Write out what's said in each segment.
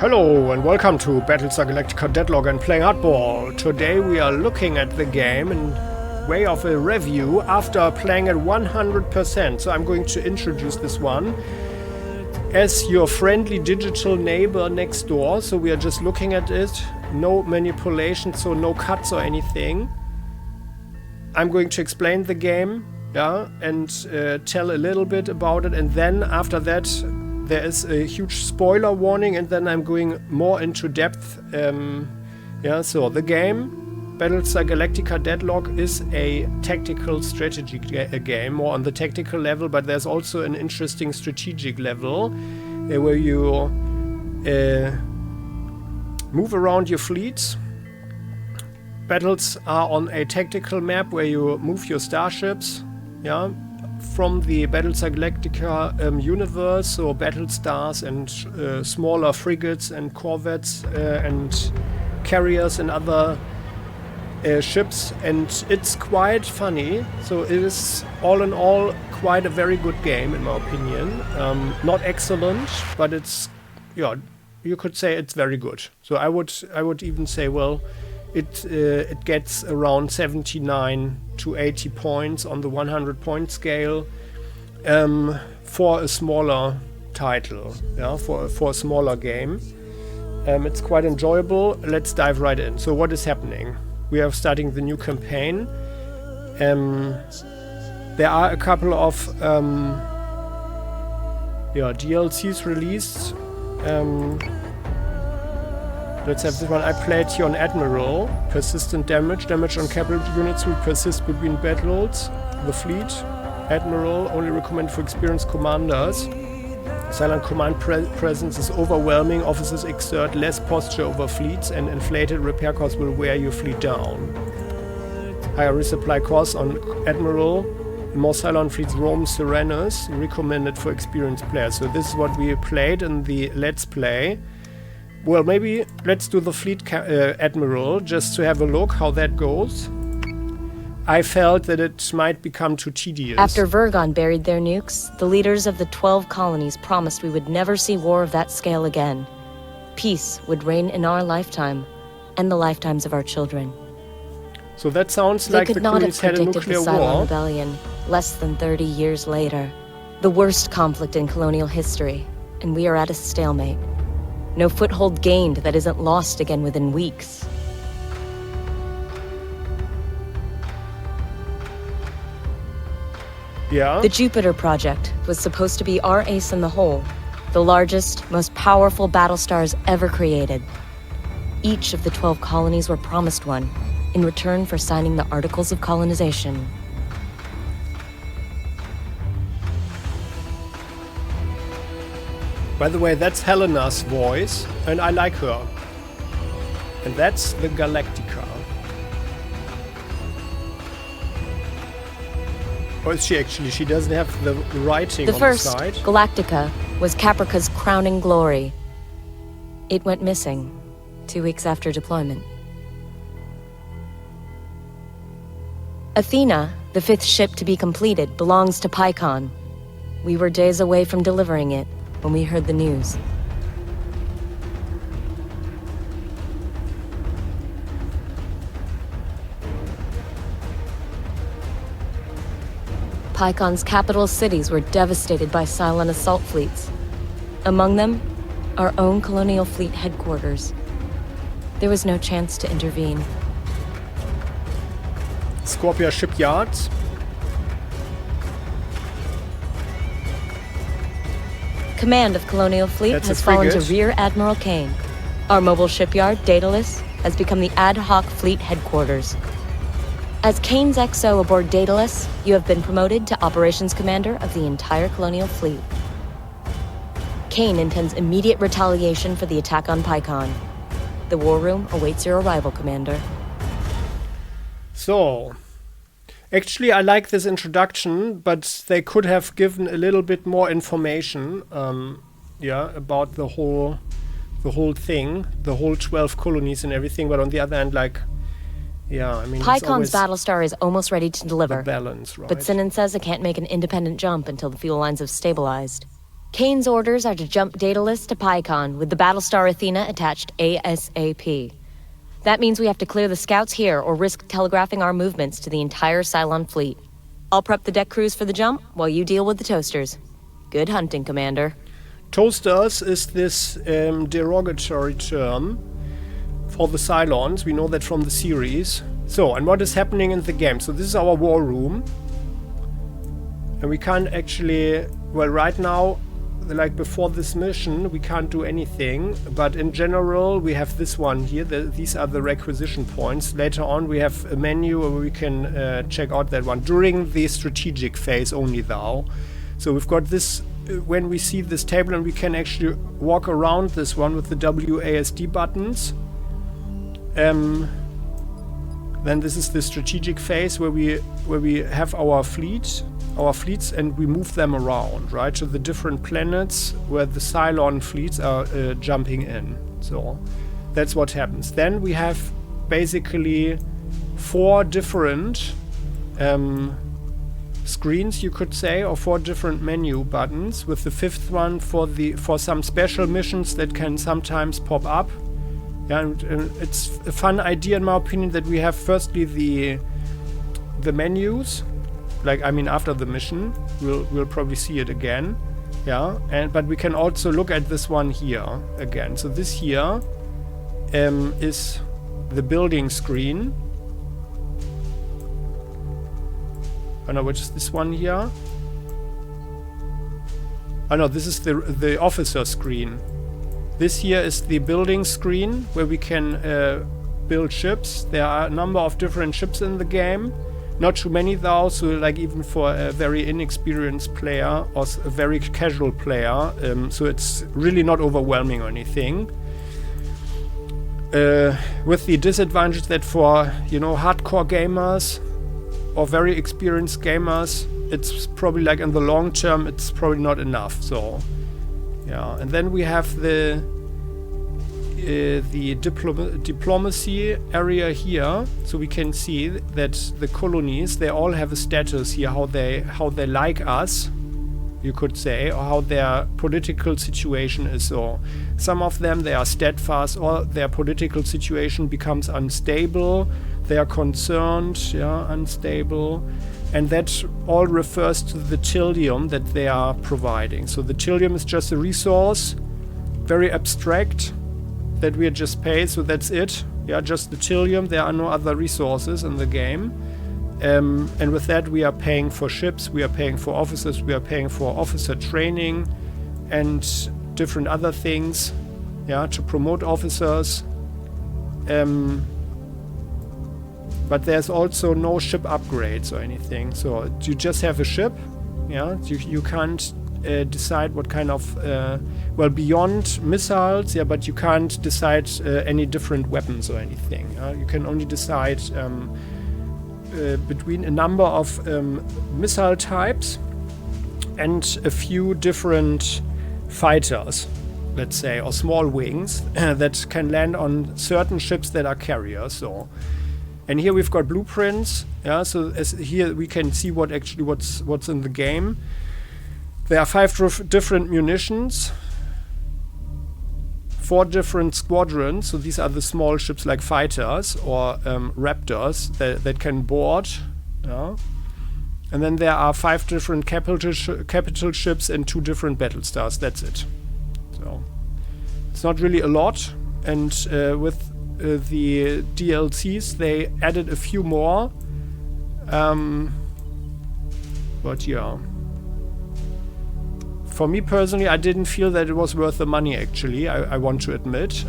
Hello and welcome to Battlestar Galactica Deadlock and Playing Hardball. Today we are looking at the game in way of a review after playing at 100%. So I'm going to introduce this one as your friendly digital neighbor next door. So we are just looking at it, no manipulation, so no cuts or anything. I'm going to explain the game, and tell a little bit about it, and then after that there is a huge spoiler warning, and then I'm going more into depth. So the game, Battlestar Galactica Deadlock, is a tactical strategy game, more on the tactical level, but there's also an interesting strategic level where you move around your fleets. Battles are on a tactical map where you move your starships, from the Battlestar Galactica universe, so Battlestars and smaller frigates and corvettes and carriers and other ships, and it's quite funny. So it is all in all quite a very good game in my opinion. Not excellent, but it's you could say it's very good. So I would even say, well, it gets around 79 to 80 points on the 100 point scale for a smaller title, for a smaller game. It's quite enjoyable. Let's dive right in. So what is happening? We are starting the new campaign. There are a couple of DLCs released. Let's have this one. I played here on Admiral. Persistent damage on capital units will persist between battles. The fleet. Admiral, only recommended for experienced commanders. Cylon command presence is overwhelming. Officers exert less posture over fleets, and inflated repair costs will wear your fleet down. Higher resupply costs on Admiral. More Cylon fleets roam Serenus, recommended for experienced players. So this is what we played in the Let's Play. Well, maybe let's do the fleet admiral just to have a look how that goes. I felt that it might become too tedious. After Vergon buried their nukes, the leaders of the 12 colonies promised we would never see war of that scale again. Peace would reign in our lifetime and the lifetimes of our children. So that sounds like the colonies had a nuclear war. They could not have predicted the Cylon rebellion less than 30 years later. The worst conflict in colonial history, and we are at a stalemate. No foothold gained that isn't lost again within weeks. Yeah. The Jupiter project was supposed to be our ace in the hole, the largest, most powerful Battlestars ever created. Each of the 12 colonies were promised one, in return for signing the Articles of Colonization. By the way, that's Helena's voice, and I like her. And that's the Galactica. Or is she actually? She doesn't have the writing on the side. The first, Galactica, was Caprica's crowning glory. It went missing 2 weeks after deployment. Athena, the 5th ship to be completed, belongs to Pycon. We were days away from delivering it when we heard the news. Pycon's capital cities were devastated by Cylon assault fleets. Among them, our own colonial fleet headquarters. There was no chance to intervene. Scorpia shipyards. Command of Colonial Fleet has fallen to Rear Admiral Kane. Our mobile shipyard, Daedalus, has become the ad hoc fleet headquarters. As Kane's XO aboard Daedalus, you have been promoted to Operations Commander of the entire Colonial Fleet. Kane intends immediate retaliation for the attack on Pycon. The war room awaits your arrival, Commander. So, actually, I like this introduction, but they could have given a little bit more information, about the whole thing, the whole 12 colonies and everything. But on the other hand, Pycon's Battlestar is almost ready to deliver. Balance, right? But Sinan says it can't make an independent jump until the fuel lines have stabilized. Kane's orders are to jump Daedalus to Pycon with the Battlestar Athena attached ASAP. That means we have to clear the scouts here or risk telegraphing our movements to the entire Cylon fleet. I'll prep the deck crews for the jump while you deal with the toasters. Good hunting, Commander. Toasters is this derogatory term for the Cylons. We know that from the series. So, and what is happening in the game? So this is our war room. And we can't actually... Well, right now, like before this mission, we can't do anything. But in general, we have this one here. These are the requisition points. Later on, we have a menu where we can check out that one. During the strategic phase only, though. So we've got this... When we see this table, and we can actually walk around this one with the WASD buttons. Then this is the strategic phase where we have our fleets, and we move them around, right, to the different planets where the Cylon fleets are jumping in. So that's what happens. Then we have basically 4 different screens, you could say, or 4 different menu buttons, with the 5th one for some special missions that can sometimes pop up. Yeah, and it's a fun idea, in my opinion, that we have firstly the menus, like, I mean, after the mission, we'll probably see it again. Yeah, but we can also look at this one here again. So this here is the building screen. Oh no, which is this one here? Oh no, this is the officer screen. This here is the building screen where we can build ships. There are a number of different ships in the game. Not too many though, so like even for a very inexperienced player or a very casual player, so it's really not overwhelming or anything. With the disadvantage that for, you know, hardcore gamers or very experienced gamers, it's probably like in the long term, it's probably not enough. So yeah, and then we have the diplomacy area here, so we can see that the colonies, they all have a status here, how they like us, you could say, or how their political situation is. So some of them, they are steadfast, or their political situation becomes unstable, they are concerned, yeah, unstable, and that all refers to the Tilium that they are providing. So the Tilium is just a resource, very abstract, that we just pay, so that's it. Yeah, just the Tilium, there are no other resources in the game. And with that we are paying for ships, we are paying for officers, we are paying for officer training and different other things, yeah, to promote officers. But there's also no ship upgrades or anything, so you just have a ship, yeah, you can't decide what kind of, well, beyond missiles, yeah, but you can't decide any different weapons or anything. You can only decide between a number of missile types and a few different fighters, let's say, or small wings that can land on certain ships that are carriers. So, and here we've got blueprints. Yeah, so as here we can see what's in the game. There are 5 different munitions, 4 different squadrons. So these are the small ships like fighters or raptors that can board. Yeah. And then there are 5 different capital ships and 2 different battlestars. That's it. So it's not really a lot. And with the DLCs, they added a few more. But yeah. For me personally, I didn't feel that it was worth the money, actually, I want to admit.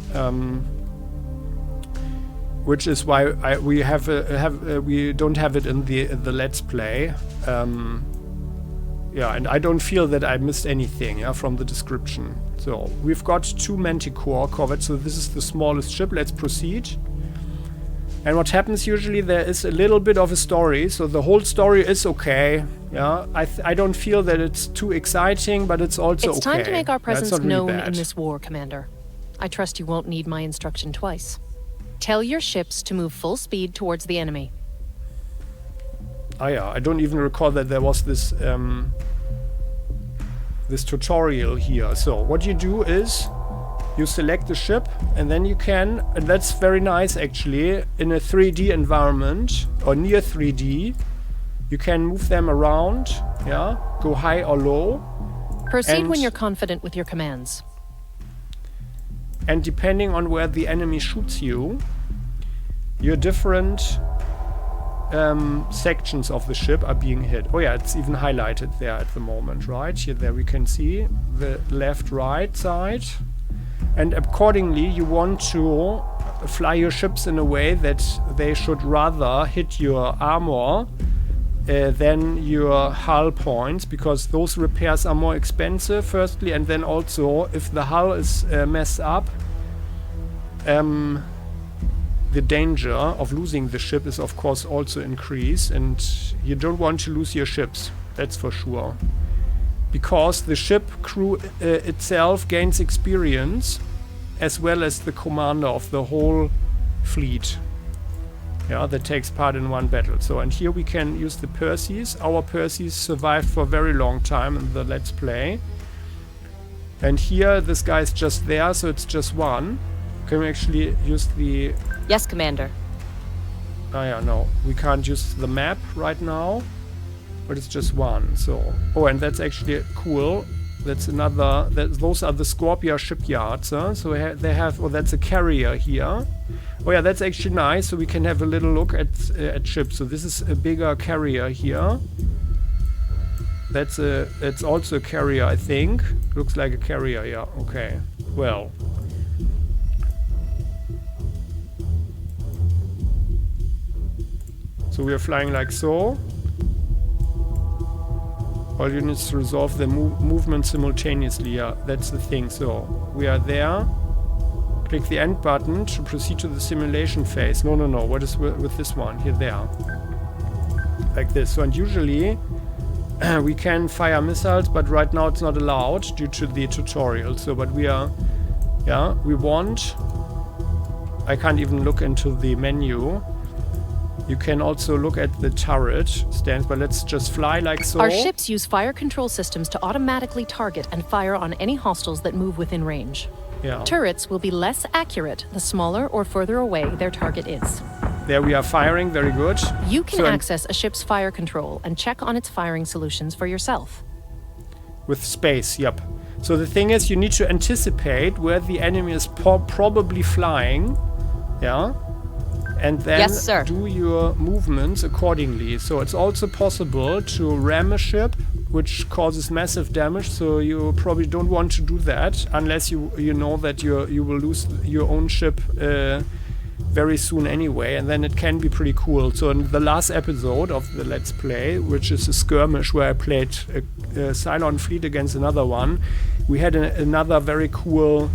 Which is why we don't have it in the Let's Play. Yeah, and I don't feel that I missed anything, yeah, from the description. So we've got 2 Manticore corvettes, so this is the smallest ship. Let's proceed. And what happens usually, there is a little bit of a story, so the whole story is okay. Yeah, I don't feel that it's too exciting, but it's also okay. It's time to make our presence really known bad in this war, Commander. I trust you won't need my instruction twice. Tell your ships to move full speed towards the enemy. Oh yeah, I don't even recall that there was this this tutorial here. So what you do is you select the ship, and then you can, and that's very nice actually, in a 3D environment or near 3D, you can move them around, yeah, go high or low. Proceed when you're confident with your commands. And depending on where the enemy shoots you, your different sections of the ship are being hit. Oh yeah, it's even highlighted there at the moment, right? Here, there we can see the left, right side. And accordingly, you want to fly your ships in a way that they should rather hit your armor than your hull points, because those repairs are more expensive, firstly, and then also, if the hull is messed up, the danger of losing the ship is of course also increased, and you don't want to lose your ships, that's for sure. Because the ship crew itself gains experience, as well as the commander of the whole fleet. Yeah, that takes part in one battle. So, and here we can use the Perseus. Our Perseus survived for a very long time in the Let's Play. And here, this guy is just there, so it's just one. Can we actually use the... Yes, Commander. Oh yeah, no. We can't use the map right now. But it's just one, so... Oh, and that's actually cool. That's another... those are the Scorpia shipyards, huh? So they have... Oh, that's a carrier here. Oh yeah, that's actually nice. So we can have a little look at ships. So this is a bigger carrier here. It's also a carrier, I think. Looks like a carrier, yeah. Okay. Well. So we are flying like so. All units resolve their movement simultaneously. Yeah, that's the thing. So we are there. Click the end button to proceed to the simulation phase. No. What is with this one? Here, there. Like this. So, and usually we can fire missiles, but right now it's not allowed due to the tutorial. So, but we are, yeah, we want... I can't even look into the menu. You can also look at the turret stands, but let's just fly like so. Our ships use fire control systems to automatically target and fire on any hostiles that move within range. Yeah. Turrets will be less accurate the smaller or further away their target is. There we are firing, very good. You can access a ship's fire control and check on its firing solutions for yourself. With space, yep. So the thing is, you need to anticipate where the enemy is probably flying, yeah? And then do your movements accordingly. So it's also possible to ram a ship, which causes massive damage. So you probably don't want to do that unless you know that you will lose your own ship very soon anyway. And then it can be pretty cool. So in the last episode of the Let's Play, which is a skirmish where I played a Cylon fleet against another one, we had another very cool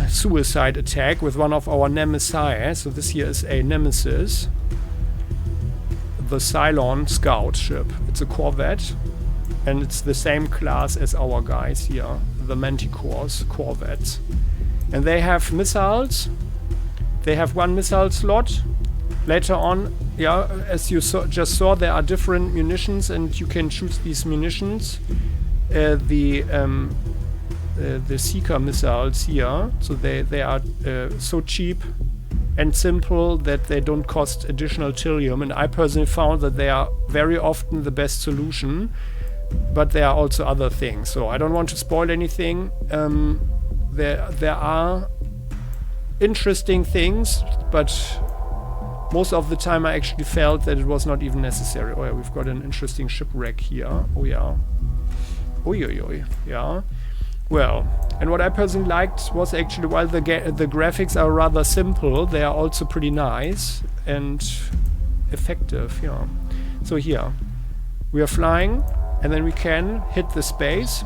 suicide attack with one of our nemesis. So this here is a nemesis, the Cylon scout ship. It's a corvette, and it's the same class as our guys here, the Manticores corvettes. And they have missiles. They have one missile slot. Later on, yeah, as you just saw, there are different munitions, and you can choose these munitions. The Seeker missiles here, so they are so cheap and simple that they don't cost additional Trillium, and I personally found that they are very often the best solution, but there are also other things, so I don't want to spoil anything. There are interesting things, but most of the time I actually felt that it was not even necessary. Oh yeah, we've got an interesting shipwreck here. Oh yeah. Oi, yeah. Well, and what I personally liked was actually, while the graphics are rather simple, they are also pretty nice and effective, yeah. So here, we are flying, and then we can hit the space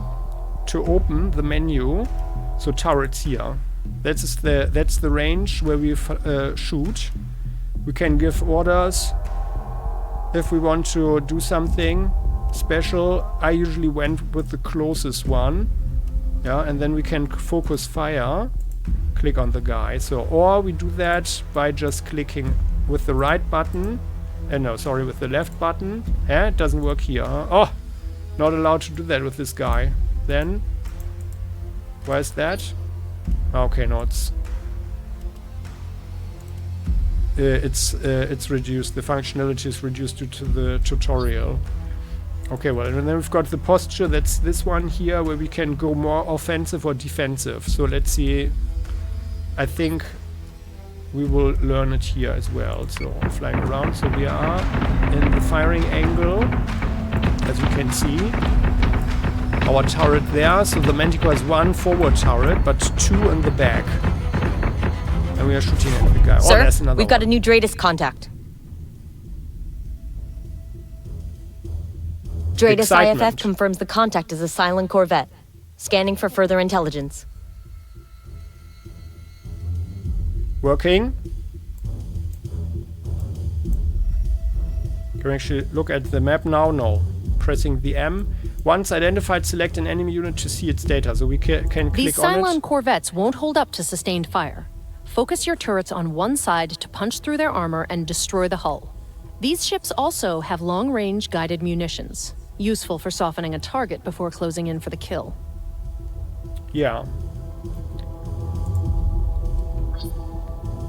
to open the menu. So turrets here. That's the range where we shoot. We can give orders if we want to do something special. I usually went with the closest one. Yeah, and then we can focus fire, click on the guy. So, or we do that by just clicking with the right button. With the left button. It doesn't work here. Huh? Oh, Not allowed to do that with this guy. Then, why is that? Okay, no, it's reduced. The functionality is reduced due to the tutorial. Okay, well, and then we've got the posture. That's this one here, where we can go more offensive or defensive. So let's see. I think we will learn it here as well. So flying around. So we are in the firing angle, as you can see. Our turret there. So the Manticore has one forward turret, but two in the back. And we are shooting at the guy. Sir, there's another we've got one. a new Dratus contact. Dratus Excitement. IFF confirms the contact is a Cylon corvette. Scanning for further intelligence. Working. Can we actually look at the map now? No. Pressing the M. Once identified, select an enemy unit to see its data. So we can click These on Cylon it. corvettes won't hold up to sustained fire. Focus your turrets on one side to punch through their armor and destroy the hull. These ships also have long-range guided munitions, useful for softening a target before closing in for the kill. Yeah.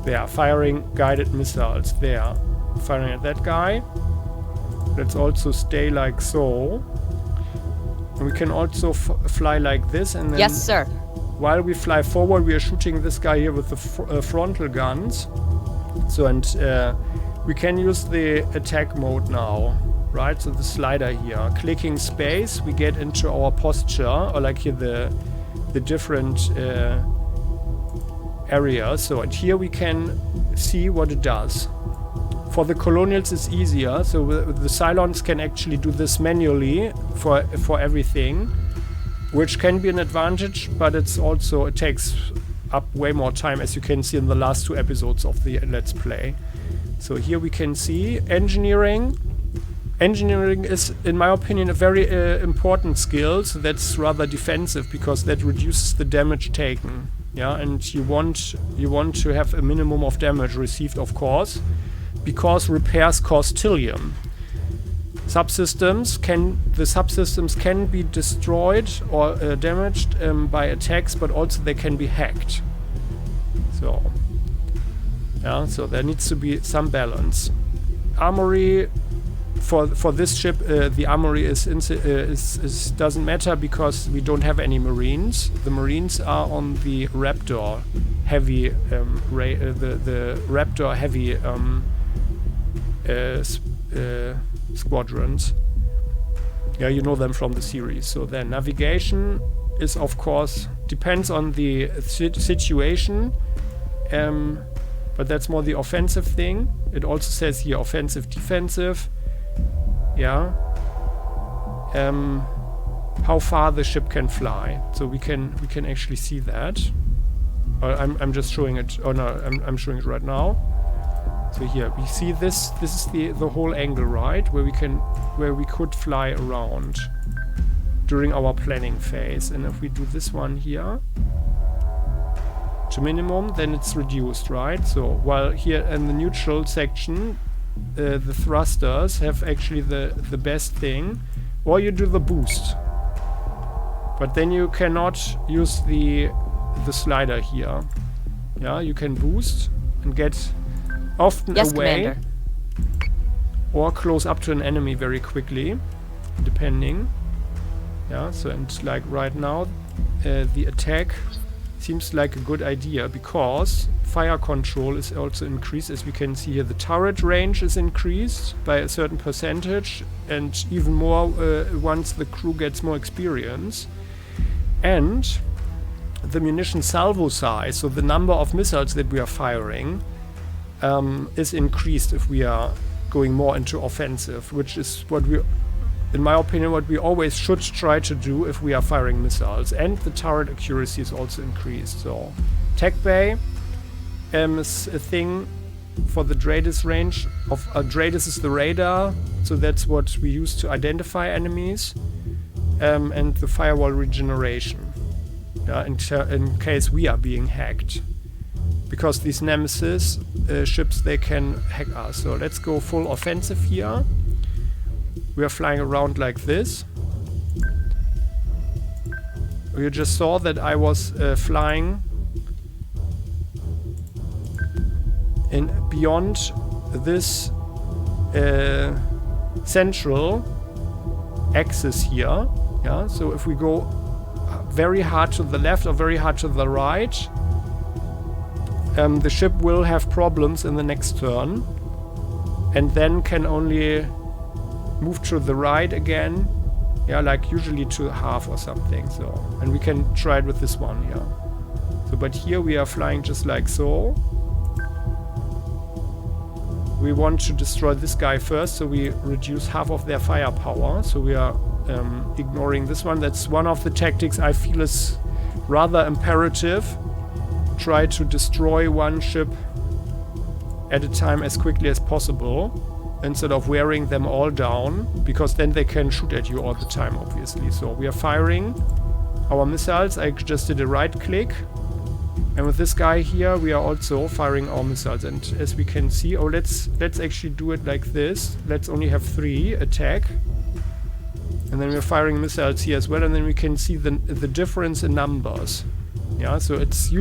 They are firing guided missiles. There. Firing at that guy. Let's also stay like so. And we can also fly like this. And then Yes, sir. while we fly forward, we are shooting this guy here with the frontal guns. So, and we can use the attack mode now. Right, so the slider here. Clicking space, we get into our posture, or like here the different areas. So, and here we can see what it does. For the colonials it's easier, so the Cylons can actually do this manually for everything, which can be an advantage, but it's also, it takes up way more time, as you can see in the last 2 episodes of the Let's Play. So here we can see engineering. Engineering is, in my opinion, a very important skill, so that's rather defensive because that reduces the damage taken. Yeah, and you want to have a minimum of damage received, of course, because repairs cost Trillium. The subsystems can be destroyed or damaged by attacks, but also they can be hacked. So, yeah, so there needs to be some balance. Armory. For this ship, the armory is doesn't matter because we don't have any Marines. The Marines are on the Raptor heavy, the Raptor heavy squadrons. Yeah, you know them from the series. So then navigation is, of course, depends on the situation, but that's more the offensive thing. It also says here offensive, defensive. Yeah. How far the ship can fly, so we can actually see that. I'm just showing it. Oh no, I'm showing it right now. So here we see this. This is the whole angle, right, where we could fly around during our planning phase. And if we do this one here to minimum, then it's reduced, right? So while here in the neutral section, the thrusters have actually the best thing, or you do the boost, but then you cannot use the slider here. Yeah, you can boost and get often Yes, away, Commander. or close up to an enemy very quickly, depending. Yeah, so and like right now, the attack seems like a good idea because fire control is also increased. As we can see here, the turret range is increased by a certain percentage, and even more once the crew gets more experience. And the munition salvo size, so the number of missiles that we are firing, is increased if we are going more into offensive, which is what we, in my opinion, what we always should try to do if we are firing missiles. And the turret accuracy is also increased. So tech bay is a thing for the Dratus range. Dratus is the radar, so that's what we use to identify enemies. And the firewall regeneration, in case we are being hacked. Because these Nemesis ships, they can hack us. So let's go full offensive here. We are flying around like this. You just saw that I was flying in beyond this central axis here. Yeah, so if we go very hard to the left or very hard to the right, the ship will have problems in the next turn, and then can only move to the right again. Yeah, like usually to half or something. So, and we can try it with this one here. So, but here we are flying just like so. We want to destroy this guy first, so we reduce half of their firepower. So we are ignoring this one. That's one of the tactics I feel is rather imperative. Try to destroy one ship at a time as quickly as possible, instead of wearing them all down, because then they can shoot at you all the time, obviously. So we are firing our missiles. I just did a right click, and with this guy here we are also firing our missiles. And as we can see, let's actually do it like this. Let's only have 3 attack, and then we're firing missiles here as well, and then we can see the difference in numbers. Yeah, so it's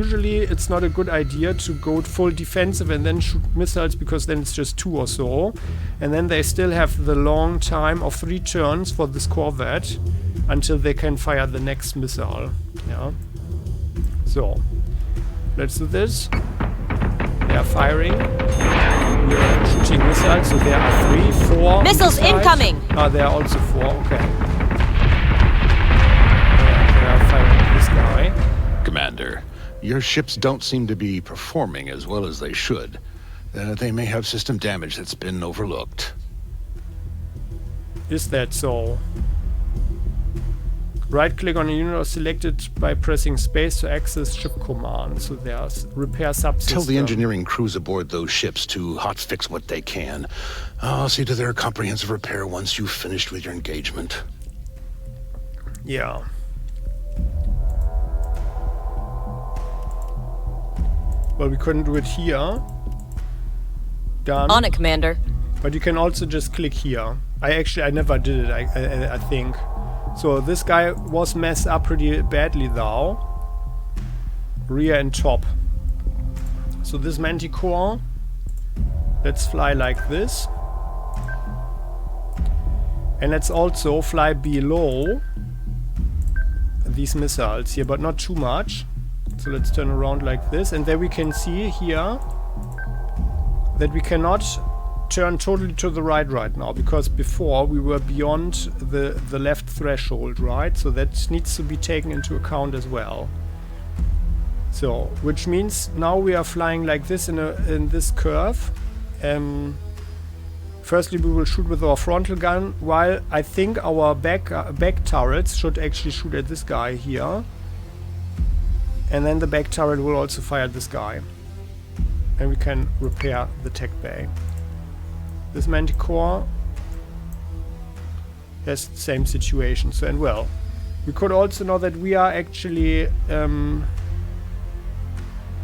not a good idea to go full defensive and then shoot missiles, because then it's just 2 or so, and then they still have the long time of 3 turns for this corvette until they can fire the next missile. Yeah, so let's do this. They are firing. We are shooting missiles, so there are 3, 4 missiles incoming. There are also 4. Okay. They are firing this guy. Commander, your ships don't seem to be performing as well as they should. They may have system damage that's been overlooked. Is that so? Right-click on a unit or select it by pressing space to access ship command. So there's repair subsystem. Tell the engineering crews aboard those ships to hotfix what they can. I'll see to their comprehensive repair once you've finished with your engagement. Yeah. Well, we couldn't do it here. Done. On it, Commander. But you can also just click here. I never did it, I think. So this guy was messed up pretty badly though. Rear and top. So this Manticore, let's fly like this. And let's also fly below these missiles here, but not too much. So let's turn around like this, and then we can see here that we cannot turn totally to the right now, because before we were beyond the left threshold, right? So that needs to be taken into account as well. So, which means now we are flying like this in this curve. Firstly, we will shoot with our frontal gun, while I think our back turrets should actually shoot at this guy here. And then the back turret will also fire this guy. And we can repair the tech bay. This Manticore has the same situation. So, and well, we could also know that we are actually...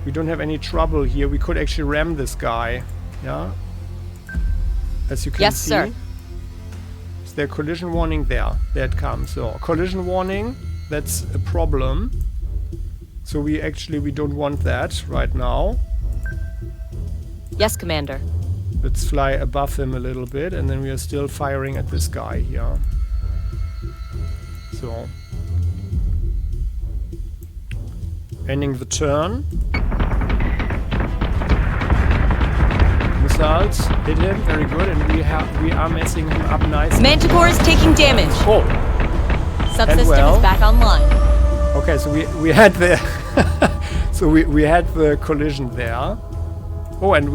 we don't have any trouble here. We could actually ram this guy. Yeah? As you can see. Yes, sir. Is there a collision warning? There it comes. So, collision warning, that's a problem. So we don't want that right now. Yes, Commander. Let's fly above him a little bit, and then we are still firing at this guy here. So, ending the turn. Missiles hit him, very good, and we are messing him up nicely. Manticore is taking damage. Oh, Subsystem is back online. Okay, so we had the we had the collision there. Oh, and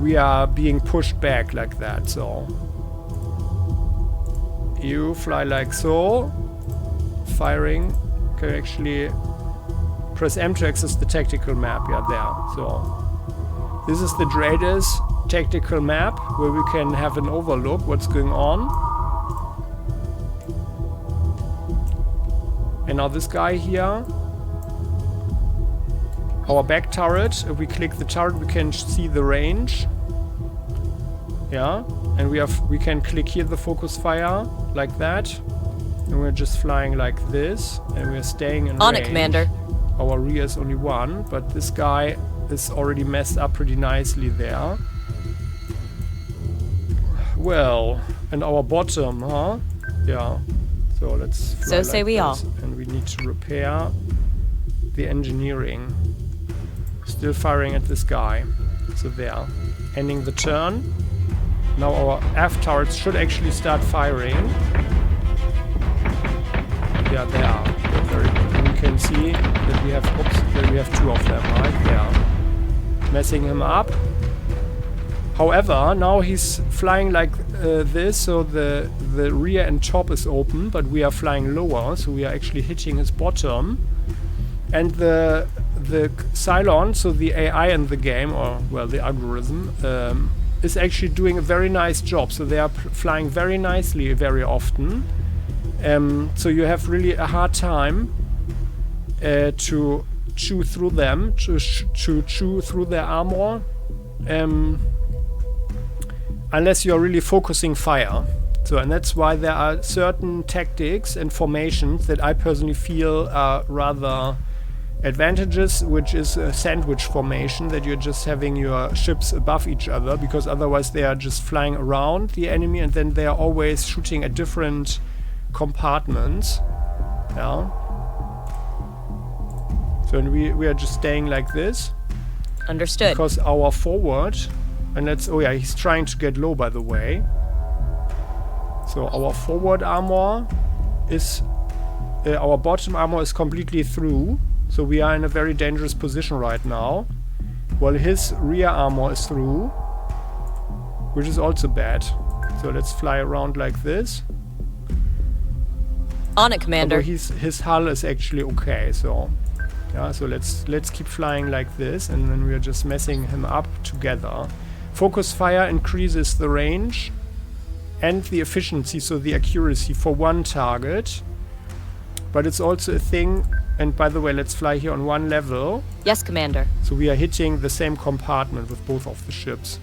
we are being pushed back like that. So you fly like so, firing. Can actually press M to access the tactical map. Yeah, there. So this is the Draedes tactical map where we can have an overlook what's going on. And now this guy here, our back turret, if we click the turret we can see the range. Yeah, and we can click here the focus fire like that. And we're just flying like this, and we're staying in On range. it, Commander. Our rear is only 1, but this guy is already messed up pretty nicely there. Well, and our bottom, huh? Yeah. So let's fly So say like we all. this. And we need to repair the engineering. Still firing at this guy. So there. Ending the turn. Now our aft turrets should actually start firing. Yeah, they are. They're very good. And you can see that we have, that we have 2 of them, right? There. Messing him up. However, now he's flying like this, so the rear and top is open, but we are flying lower, so we are actually hitting his bottom. And the Cylon, so the AI in the game, or well, the algorithm, is actually doing a very nice job. So they are flying very nicely very often. So you have really a hard time to chew through them, to chew through their armor. Unless you're really focusing fire. So, and that's why there are certain tactics and formations that I personally feel are rather advantageous, which is a sandwich formation, that you're just having your ships above each other, because otherwise they are just flying around the enemy and then they are always shooting at different compartments. Yeah. So and we are just staying like this. Understood. Because our forward, and let's, oh yeah, he's trying to get low, by the way. So our forward armor is, our bottom armor is completely through. So we are in a very dangerous position right now. While his rear armor is through, which is also bad. So let's fly around like this. On it, Commander. Although his hull is actually okay, so yeah, so let's keep flying like this, and then we are just messing him up together. Focus fire increases the range and the efficiency, so the accuracy for one target. But it's also a thing, and by the way, let's fly here on 1 level. Yes, Commander. So we are hitting the same compartment with both of the ships.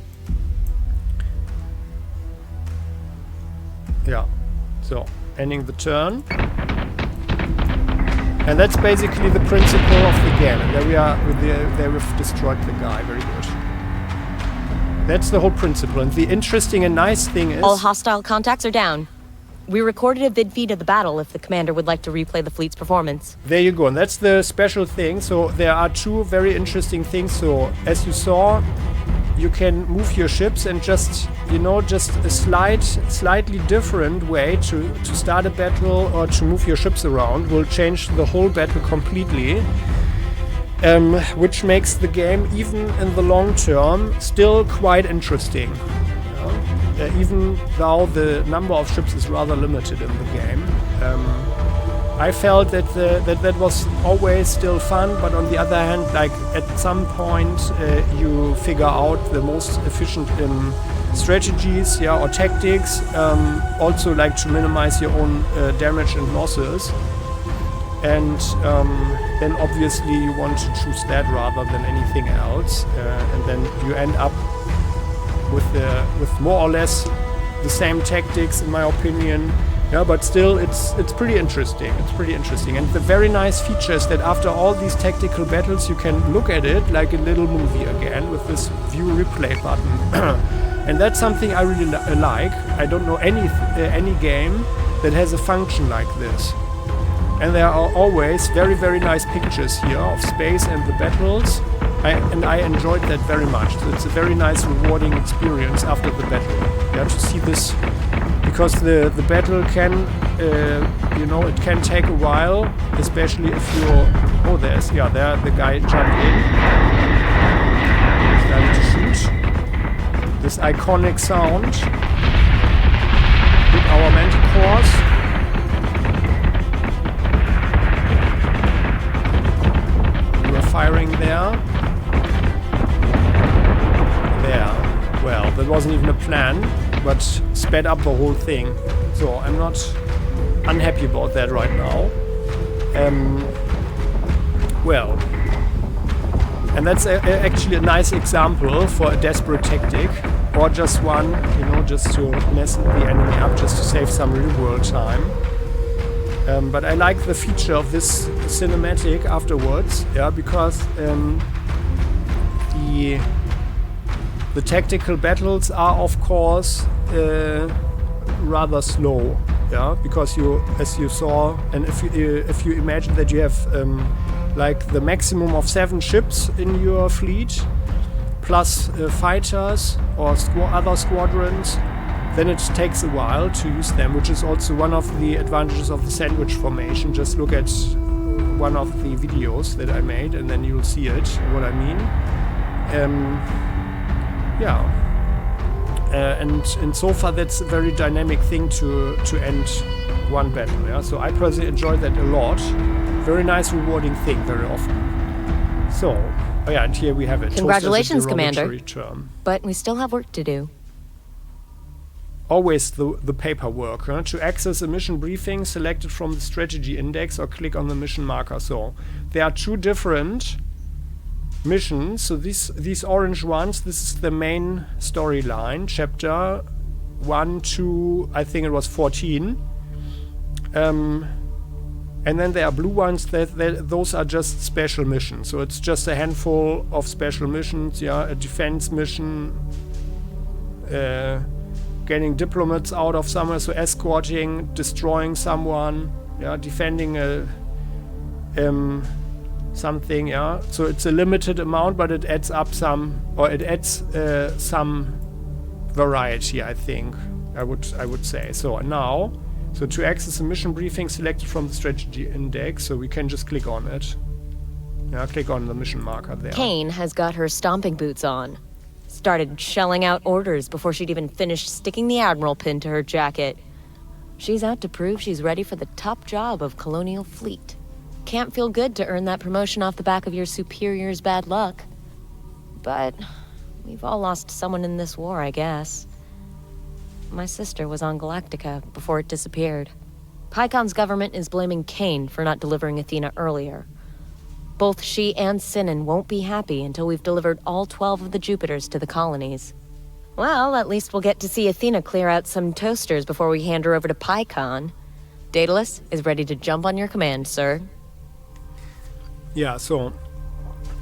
Yeah, so ending the turn. And that's basically the principle of the game. And there we are, there we've destroyed the guy, very good. That's the whole principle. And the interesting and nice thing is... All hostile contacts are down. We recorded a vid feed of the battle if the commander would like to replay the fleet's performance. There you go, and that's the special thing. So there are 2 very interesting things. So as you saw, you can move your ships and just, you know, just a slightly different way to start a battle or to move your ships around will change the whole battle completely. Which makes the game, even in the long term, still quite interesting. Even though the number of ships is rather limited in the game. I felt that that was always still fun, but on the other hand, like at some point you figure out the most efficient strategies, yeah, or tactics. Also like to minimize your own damage and losses. And then obviously you want to choose that rather than anything else. And then you end up with more or less the same tactics, in my opinion. Yeah, but still, it's pretty interesting. It's pretty interesting. And the very nice feature is that after all these tactical battles, you can look at it like a little movie again with this view replay button. And that's something I really like. I don't know any game that has a function like this. And there are always very, very nice pictures here of space and the battles. And I enjoyed that very much. So it's a very nice, rewarding experience after the battle. Yeah, to see this, because the battle can, you know, it can take a while, especially if you're... Oh, there the guy jumped in. Started to shoot. This iconic sound hit our manticores. Firing there. Well, that wasn't even a plan, but sped up the whole thing. So I'm not unhappy about that right now. Well, and that's actually a nice example for a desperate tactic, or just one, you know, just to mess the enemy up, just to save some real world time. But I like the feature of this cinematic afterwards, yeah, because the tactical battles are, of course, rather slow, yeah, because as you saw, and if you imagine that you have like the maximum of 7 ships in your fleet, plus fighters or other squadrons, then it takes a while to use them, which is also one of the advantages of the sandwich formation. Just look at one of the videos that I made, and then you'll see it, what I mean. And so far that's a very dynamic thing to end one battle. Yeah? So I personally enjoyed that a lot. Very nice, rewarding thing very often. So, oh yeah, and here we have it. Congratulations, Commander. But we still have work to do. Always the paperwork. Huh? To access a mission briefing, select it from the strategy index or click on the mission marker. So there are 2 different missions. So these orange ones, this is the main storyline, chapter 1 to, I think it was 14. And then there are blue ones, those are just special missions. So it's just a handful of special missions, yeah, a defense mission, getting diplomats out of somewhere, so escorting, destroying someone, yeah, defending something, yeah. So it's a limited amount, but it adds up some variety, I think. I would say. So now, to access a mission briefing, select it from the strategy index, so we can just click on it. Yeah, click on the mission marker there. Kane has got her stomping boots on. Started shelling out orders before she'd even finished sticking the Admiral pin to her jacket. She's out to prove she's ready for the top job of Colonial Fleet. Can't feel good to earn that promotion off the back of your superior's bad luck. But we've all lost someone in this war, I guess. My sister was on Galactica before it disappeared. Pycon's government is blaming Kane for not delivering Athena earlier. Both she and Sinan won't be happy until we've delivered all 12 of the Jupiters to the colonies. Well, at least we'll get to see Athena clear out some toasters before we hand her over to Pycon. Daedalus is ready to jump on your command, sir. Yeah, so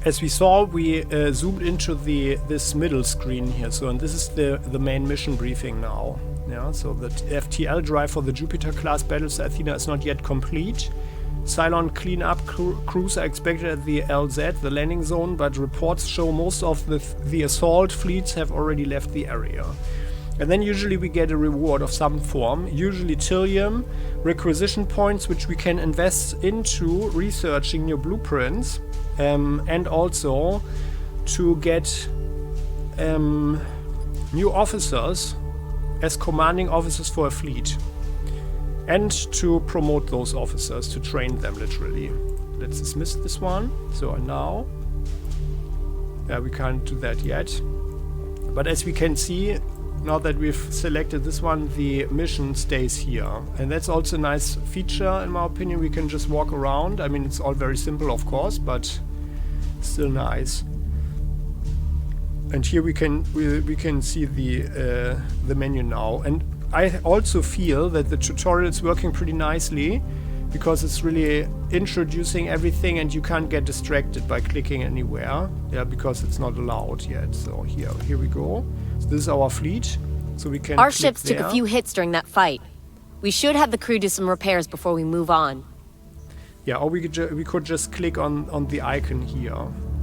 as we saw, we zoomed into this middle screen here. So, and this is the main mission briefing now. Yeah, so the FTL drive for the Jupiter-class Battlestar Athena is not yet complete. Cylon cleanup crews are expected at the LZ, the landing zone, but reports show most of the assault fleets have already left the area. And then usually we get a reward of some form, usually Trillium, requisition points which we can invest into researching new blueprints, and also to get new officers as commanding officers for a fleet. And to promote those officers, to train them literally. Let's dismiss this one. So now, yeah, we can't do that yet. But as we can see, now that we've selected this one, the mission stays here. And that's also a nice feature, in my opinion. We can just walk around. I mean, it's all very simple, of course, but still nice. And here we can see the menu now. And I also feel that the tutorial is working pretty nicely because it's really introducing everything and you can't get distracted by clicking anywhere. Yeah, because it's not allowed yet. So here we go. So this is our fleet. So we can. Our ships took a few hits during that fight. We should have the crew do some repairs before we move on. Yeah, or we could just click on the icon here.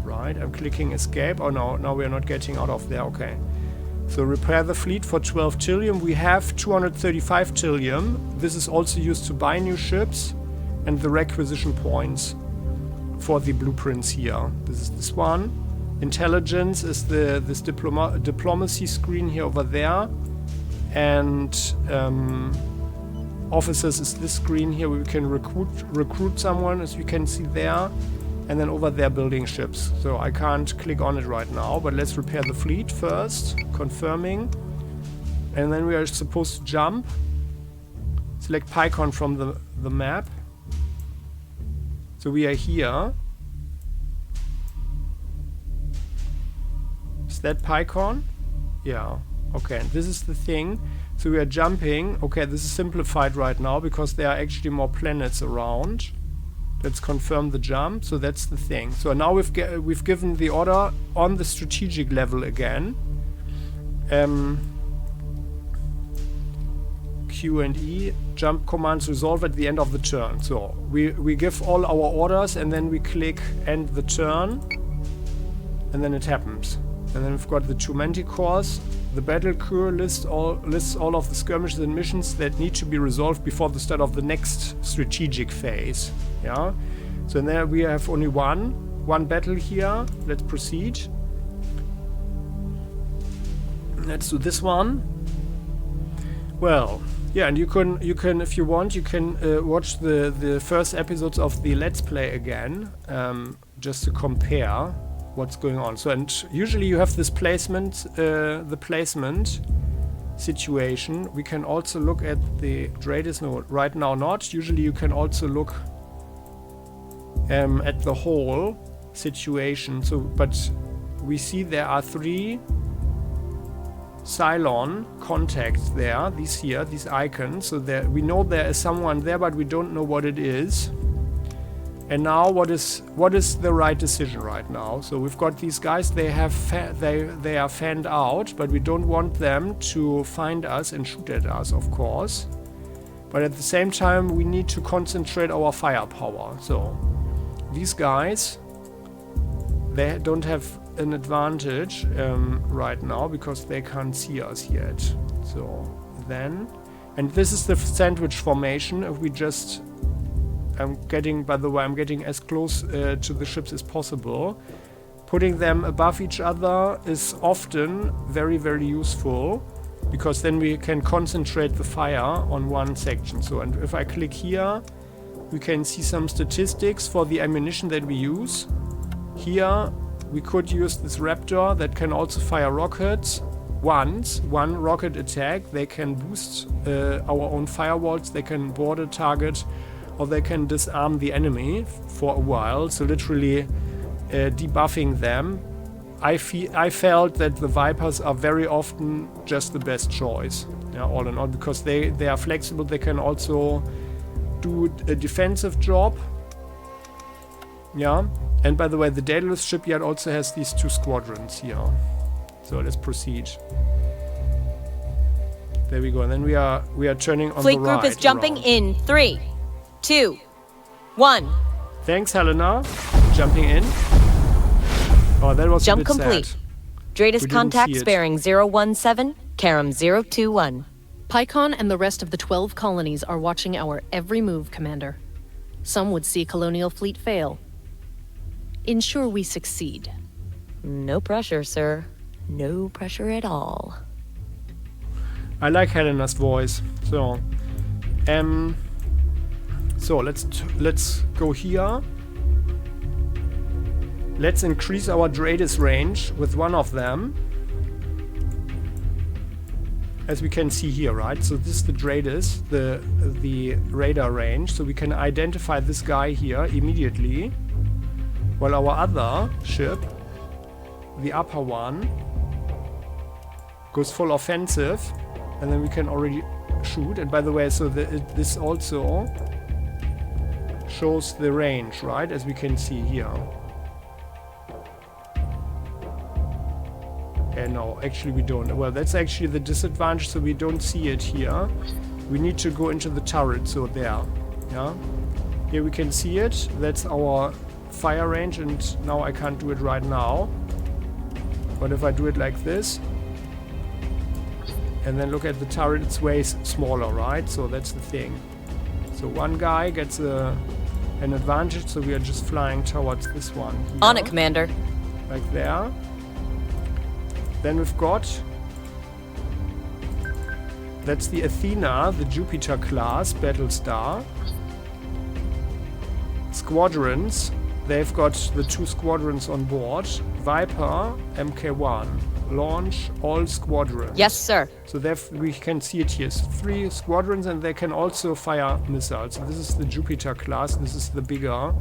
Right, I'm clicking escape. Oh no, now we're not getting out of there. Okay. So repair the fleet for 12 Trillium. We have 235 Trillium. This is also used to buy new ships and the requisition points for the blueprints here. This is this one. Intelligence is this diplomacy screen here over there. And officers is this screen here where we can recruit someone, as you can see there. And then over there building ships. So I can't click on it right now, but let's repair the fleet first, confirming. And then we are supposed to jump. Select Pycon from the map. So we are here. Is that Pycon? Yeah. Okay, and this is the thing. So we are jumping. Okay, this is simplified right now because there are actually more planets around. Let's confirm the jump. So that's the thing. So now we've given the order on the strategic level again. Q and E, jump commands resolve at the end of the turn. So we give all our orders and then we click end the turn and then it happens. And then we've got the 2 manticores. The battle crew lists all of the skirmishes and missions that need to be resolved before the start of the next strategic phase. Yeah. So there we have only one battle here. Let's proceed. Let's do this one. Well, yeah, and you can if you want, you can watch the first episodes of the Let's Play again, just to compare what's going on. So, and usually you have this placement, the placement situation. We can also look at the Dreadis. No, right now not. Usually you can also look at the whole situation. So, but we see there are 3 Cylon contacts there, these icons. So there, we know there is someone there, but we don't know what it is. And now, what is the right decision right now? So we've got these guys. They are fanned out, but we don't want them to find us and shoot at us, of course. But at the same time, we need to concentrate our firepower. So these guys, they don't have an advantage right now because they can't see us yet. So then, and this is the sandwich formation. If we just, by the way, I'm getting as close to the ships as possible. Putting them above each other is often very, very useful because then we can concentrate the fire on one section. So, and if I click here, we can see some statistics for the ammunition that we use. Here, we could use this Raptor that can also fire rockets. Once, one rocket attack, they can boost our own firewalls, they can board a target, or they can disarm the enemy for a while. So literally debuffing them. I felt that the Vipers are very often just the best choice, yeah, all in all, because they are flexible. They can also do a defensive job. Yeah. And by the way, the Daedalus shipyard also has these 2 squadrons here. So let's proceed. There we go. And then we are turning on Fleet the right. group is jumping in 3, 2, 1. Thanks, Helena. Jumping in. Oh, that was Jump a bit complete. sad. Dreadis contacts bearing 017, Karam 021. Pycon and the rest of the 12 colonies are watching our every move, Commander. Some would see colonial fleet fail. Ensure we succeed. No pressure, sir. No pressure at all. I like Helena's voice. So, so let's go here. Let's increase our Dreadis range with one of them. As we can see here, right? So this is the Dreadis, the radar range. So we can identify this guy here immediately. While our other ship, the upper one, goes full offensive, and then we can already shoot. And by the way, so this also shows the range, right? As we can see here. And no, actually we don't. Well, that's actually the disadvantage, so we don't see it here. We need to go into the turret, so there. Yeah. Here we can see it. That's our fire range, and now I can't do it right now. But if I do it like this, and then look at the turret, it's way smaller, right? So that's the thing. So one guy gets an advantage, so we are just flying towards this one here. On it, Commander. Like there. Then we've got... That's the Athena, the Jupiter class Battlestar. Squadrons. They've got the 2 squadrons on board. Viper, MK1. Launch all squadrons. Yes, sir. So we can see it here. 3 squadrons, and they can also fire missiles. So this is the Jupiter class. This is the bigger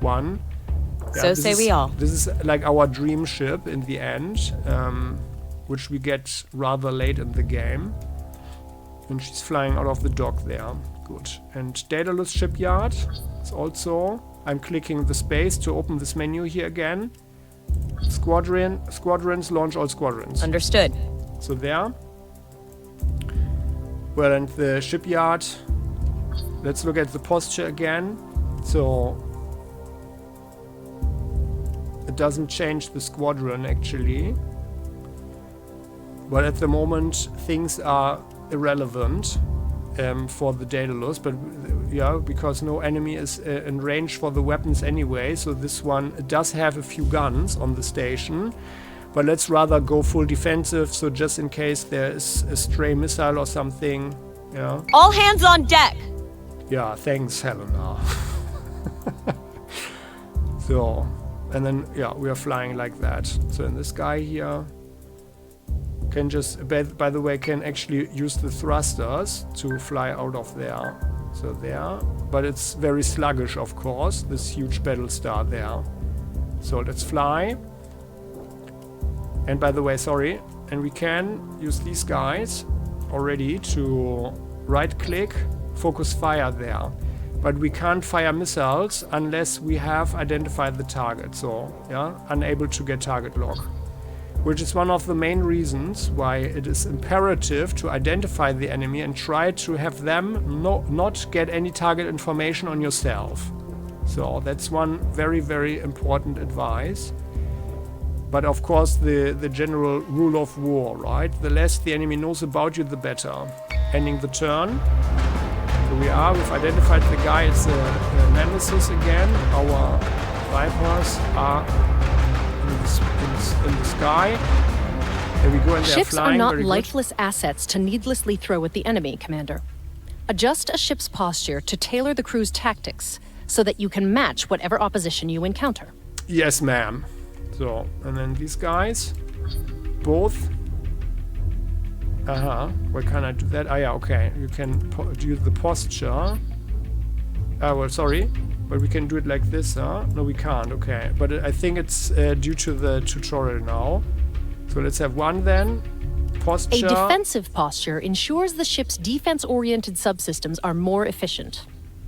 one. Yeah, so say we all. This is like our dream ship in the end, which we get rather late in the game. And she's flying out of the dock there. Good. And Daedalus shipyard is also... I'm clicking the space to open this menu here again. Squadrons, launch all squadrons. Understood. So there. Well, and the shipyard. Let's look at the posture again. So it doesn't change the squadron actually. But at the moment things are irrelevant for the Daedalus, but yeah, because no enemy is in range for the weapons anyway. So this one does have a few guns on the station, but let's rather go full defensive. So just in case there is a stray missile or something. Yeah. All hands on deck. Yeah, thanks, Helena. So, and then yeah, we are flying like that. So in this guy here. Can just, by the way, can actually use the thrusters to fly out of there. So there. But it's very sluggish, of course, this huge Battlestar there. So let's fly. And by the way, sorry. And we can use these guys already to right-click, focus fire there. But we can't fire missiles unless we have identified the target. So, yeah, unable to get target lock. Which is one of the main reasons why it is imperative to identify the enemy and try to have them not get any target information on yourself. So that's one very, very important advice. But of course the general rule of war, right? The less the enemy knows about you, the better. Ending the turn. So we've identified the guy, it's a Nemesis again. Our Vipers are in the sky. There we go, and they're Ships flying. Ships are not lifeless assets to needlessly throw at the enemy, Commander. Adjust a ship's posture to tailor the crew's tactics so that you can match whatever opposition you encounter. Yes, ma'am. So, and then these guys, both. Why can't I do that? Ah, yeah, okay. You can do the posture. Well, sorry. But we can do it like this, huh? No, we can't, okay. But I think it's due to the tutorial now. So let's have one then. Posture. A defensive posture ensures the ship's defense-oriented subsystems are more efficient.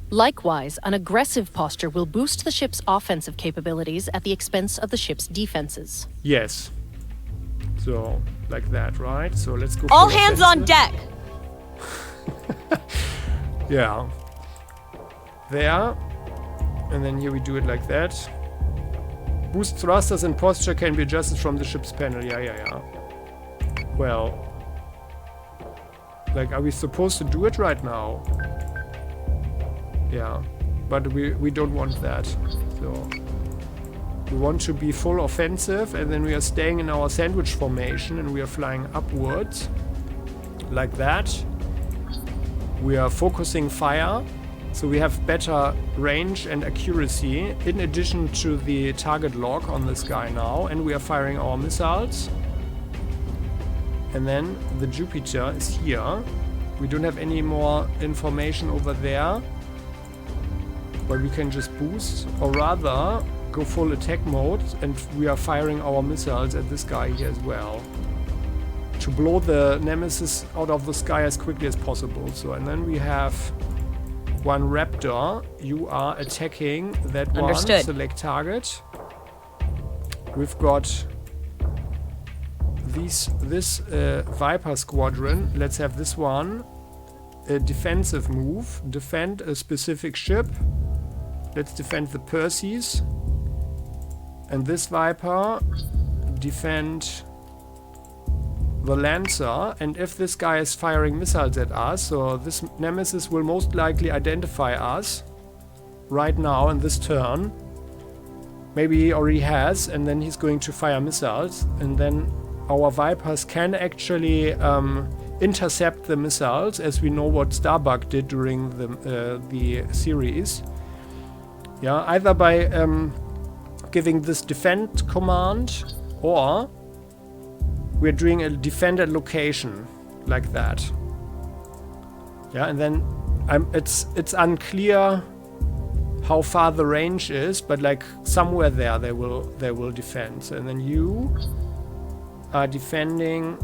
Likewise, an aggressive posture will boost the ship's offensive capabilities at the expense of the ship's defenses. Yes. So, like that, right? So let's go. All hands on deck! Yeah. There. And then here we do it like that. Boost thrusters and posture can be adjusted from the ship's panel. Yeah. Well. Like, are we supposed to do it right now? Yeah. But we don't want that. So we want to be full offensive, and then we are staying in our sandwich formation and we are flying upwards. Like that. We are focusing fire. So we have better range and accuracy in addition to the target lock on this guy now, and we are firing our missiles. And then the Jupiter is here. We don't have any more information over there, but we can just boost, or rather go full attack mode, and we are firing our missiles at this guy here as well to blow the Nemesis out of the sky as quickly as possible. So, and then we have one Raptor. You are attacking that one. Understood. Select target. We've got this Viper squadron. Let's have this one. A defensive move. Defend a specific ship. Let's defend the Perseus. And this Viper defend the Lancer, and if this guy is firing missiles at us, so this Nemesis will most likely identify us right now in this turn. Maybe he already has, and then he's going to fire missiles, and then our Vipers can actually intercept the missiles, as we know what Starbuck did during the series. Yeah, either by giving this defend command, or we're doing a defend at location like that. Yeah, and then it's unclear how far the range is, but like somewhere there they will defend. And then you are defending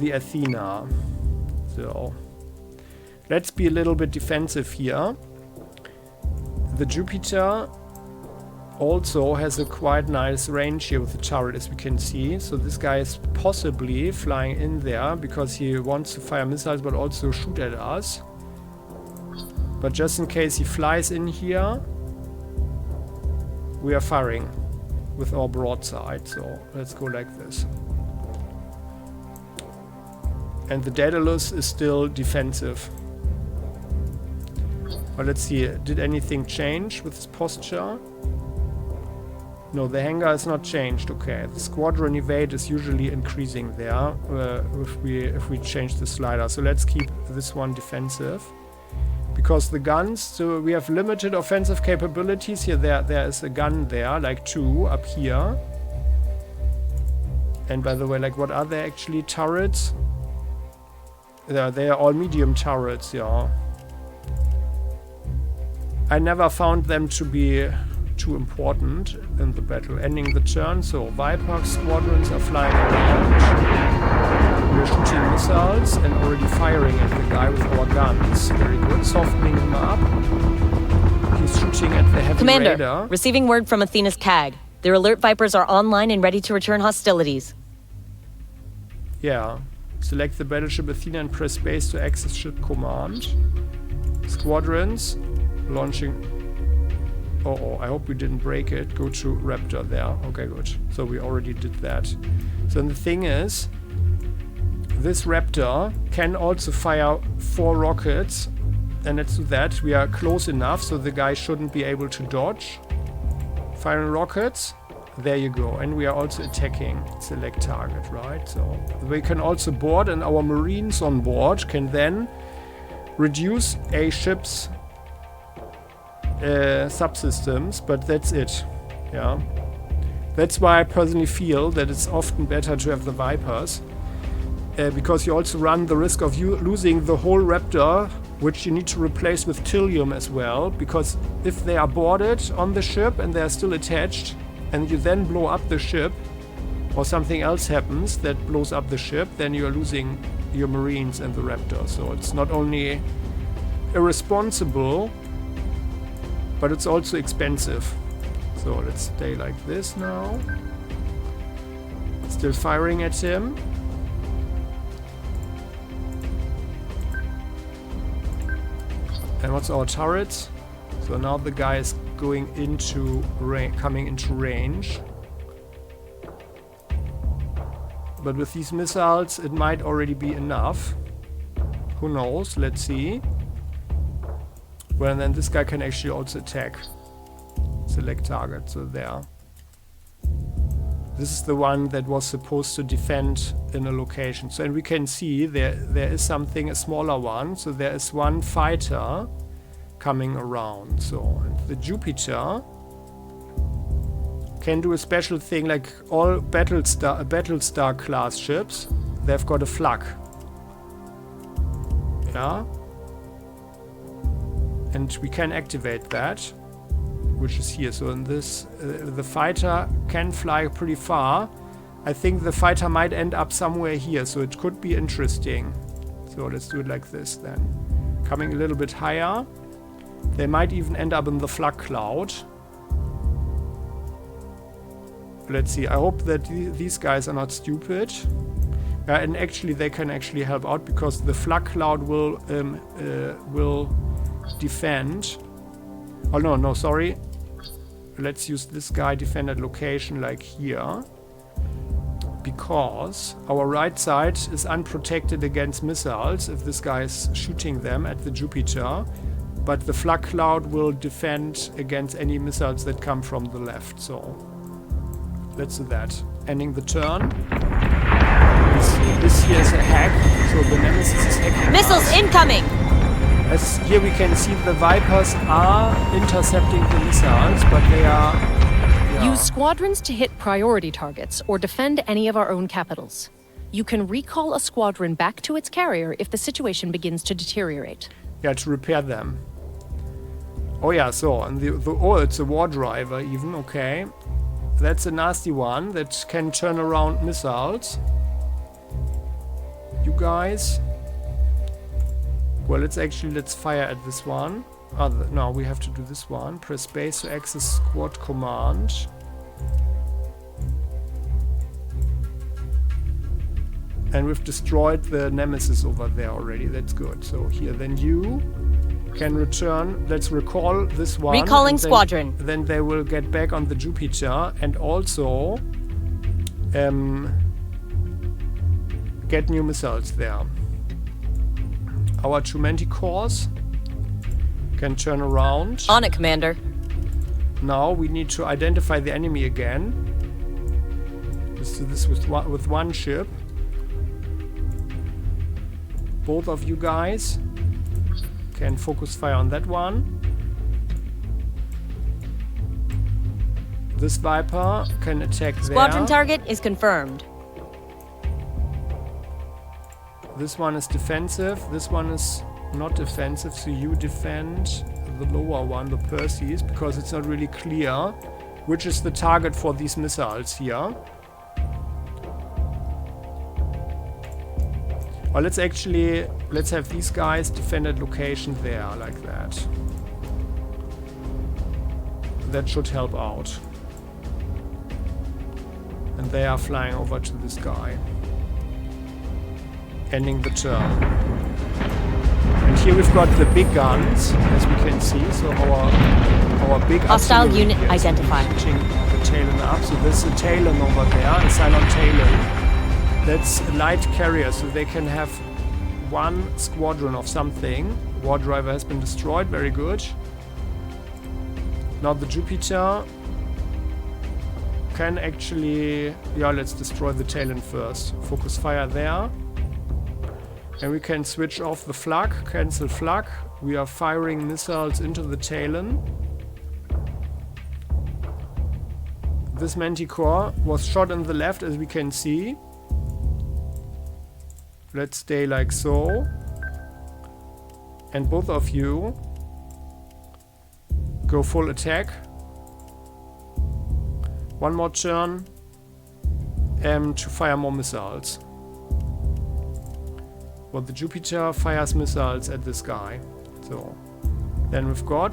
the Athena. So let's be a little bit defensive here. The Jupiter also has a quite nice range here with the turret, as we can see. So this guy is possibly flying in there because he wants to fire missiles but also shoot at us. But just in case he flies in here, we are firing with our broadside. So let's go like this. And the Daedalus is still defensive. But let's see, did anything change with his posture? No, the hangar is not changed. Okay, the squadron evade is usually increasing there if we change the slider. So let's keep this one defensive. Because the guns, so we have limited offensive capabilities here. There is a gun there, like 2 up here. And by the way, like what are they actually? Turrets? They are all medium turrets, yeah. I never found them to be too important in the battle. Ending the turn, so Viper squadrons are flying around. We're shooting missiles and already firing at the guy with our guns. Very good. Softening him up. He's shooting at the heavy Commander, radar. Receiving word from Athena's CAG. Their alert Vipers are online and ready to return hostilities. Yeah. Select the battleship Athena and press space to access ship command. Squadrons. Launching. Oh, I hope we didn't break it. Go to Raptor there. Okay, good. So we already did that. So the thing is, this Raptor can also fire 4 rockets. And let's do that. We are close enough so the guy shouldn't be able to dodge. Firing rockets. There you go. And we are also attacking. Select target, right? So we can also board, and our Marines on board can then reduce a ship's subsystems, but that's it. Yeah, that's why I personally feel that it's often better to have the Vipers, because you also run the risk of you losing the whole Raptor, which you need to replace with Trillium as well, because if they are boarded on the ship and they are still attached and you then blow up the ship or something else happens that blows up the ship, then you are losing your Marines and the Raptor. So it's not only irresponsible, but it's also expensive. So let's stay like this now. Still firing at him. And what's our turrets? So now the guy is going into coming into range. But with these missiles, it might already be enough. Who knows? Let's see. Well, and then this guy can actually also attack. Select target, so there. This is the one that was supposed to defend in a location. So, and we can see there is something, a smaller one. So there is one fighter coming around. So the Jupiter can do a special thing, like all Battlestar class ships. They've got a flak. Yeah. And we can activate that, which is here. So in this, the fighter can fly pretty far. I think the fighter might end up somewhere here, so it could be interesting. So let's do it like this then. Coming a little bit higher. They might even end up in the flak cloud. Let's see. I hope that these guys are not stupid. And actually, they can actually help out, because the flak cloud will defend. Oh no, sorry. Let's use this guy defend at location like here, because our right side is unprotected against missiles if this guy is shooting them at the Jupiter, but the flak cloud will defend against any missiles that come from the left. So let's do that. Ending the turn. This here is a hack, so the Nemesis is hacking Missiles us. incoming! As here we can see, the Vipers are intercepting the missiles, but they are... Yeah. Use squadrons to hit priority targets or defend any of our own capitals. You can recall a squadron back to its carrier if the situation begins to deteriorate. Yeah, to repair them. Oh yeah, so, and oh, it's a war driver even, okay. That's a nasty one that can turn around missiles. You guys Well, let's fire at this one. No, we have to do this one. Press space to access squad command. And we've destroyed the Nemesis over there already. That's good. So here, then you can return. Let's recall this one. Recalling squadron. Then they will get back on the Jupiter and also get new missiles there. Our two Manticores can turn around. On it, Commander. Now we need to identify the enemy again. Let's do this with one ship. Both of you guys can focus fire on that one. This Viper can attack there. Squadron target is confirmed. This one is defensive. This one is not defensive, so you defend the lower one, the Perseus, because it's not really clear which is the target for these missiles here. Or let's have these guys defend at location there, like that. That should help out. And they are flying over to this guy. Ending the turn. And here we've got the big guns, as we can see. So our big hostile unit identified. Shooting the Talon up. So there's a Talon over there, a Cylon Talon. That's a light carrier, so they can have one squadron of something. War driver has been destroyed, very good. Now the Jupiter can actually... Yeah, let's destroy the Talon first. Focus fire there. And we can switch off the flak, cancel flak. We are firing missiles into the Talon. This Manticore was shot in the left, as we can see. Let's stay like so. And both of you go full attack. One more turn to fire more missiles. Well, the Jupiter fires missiles at this guy. So then we've got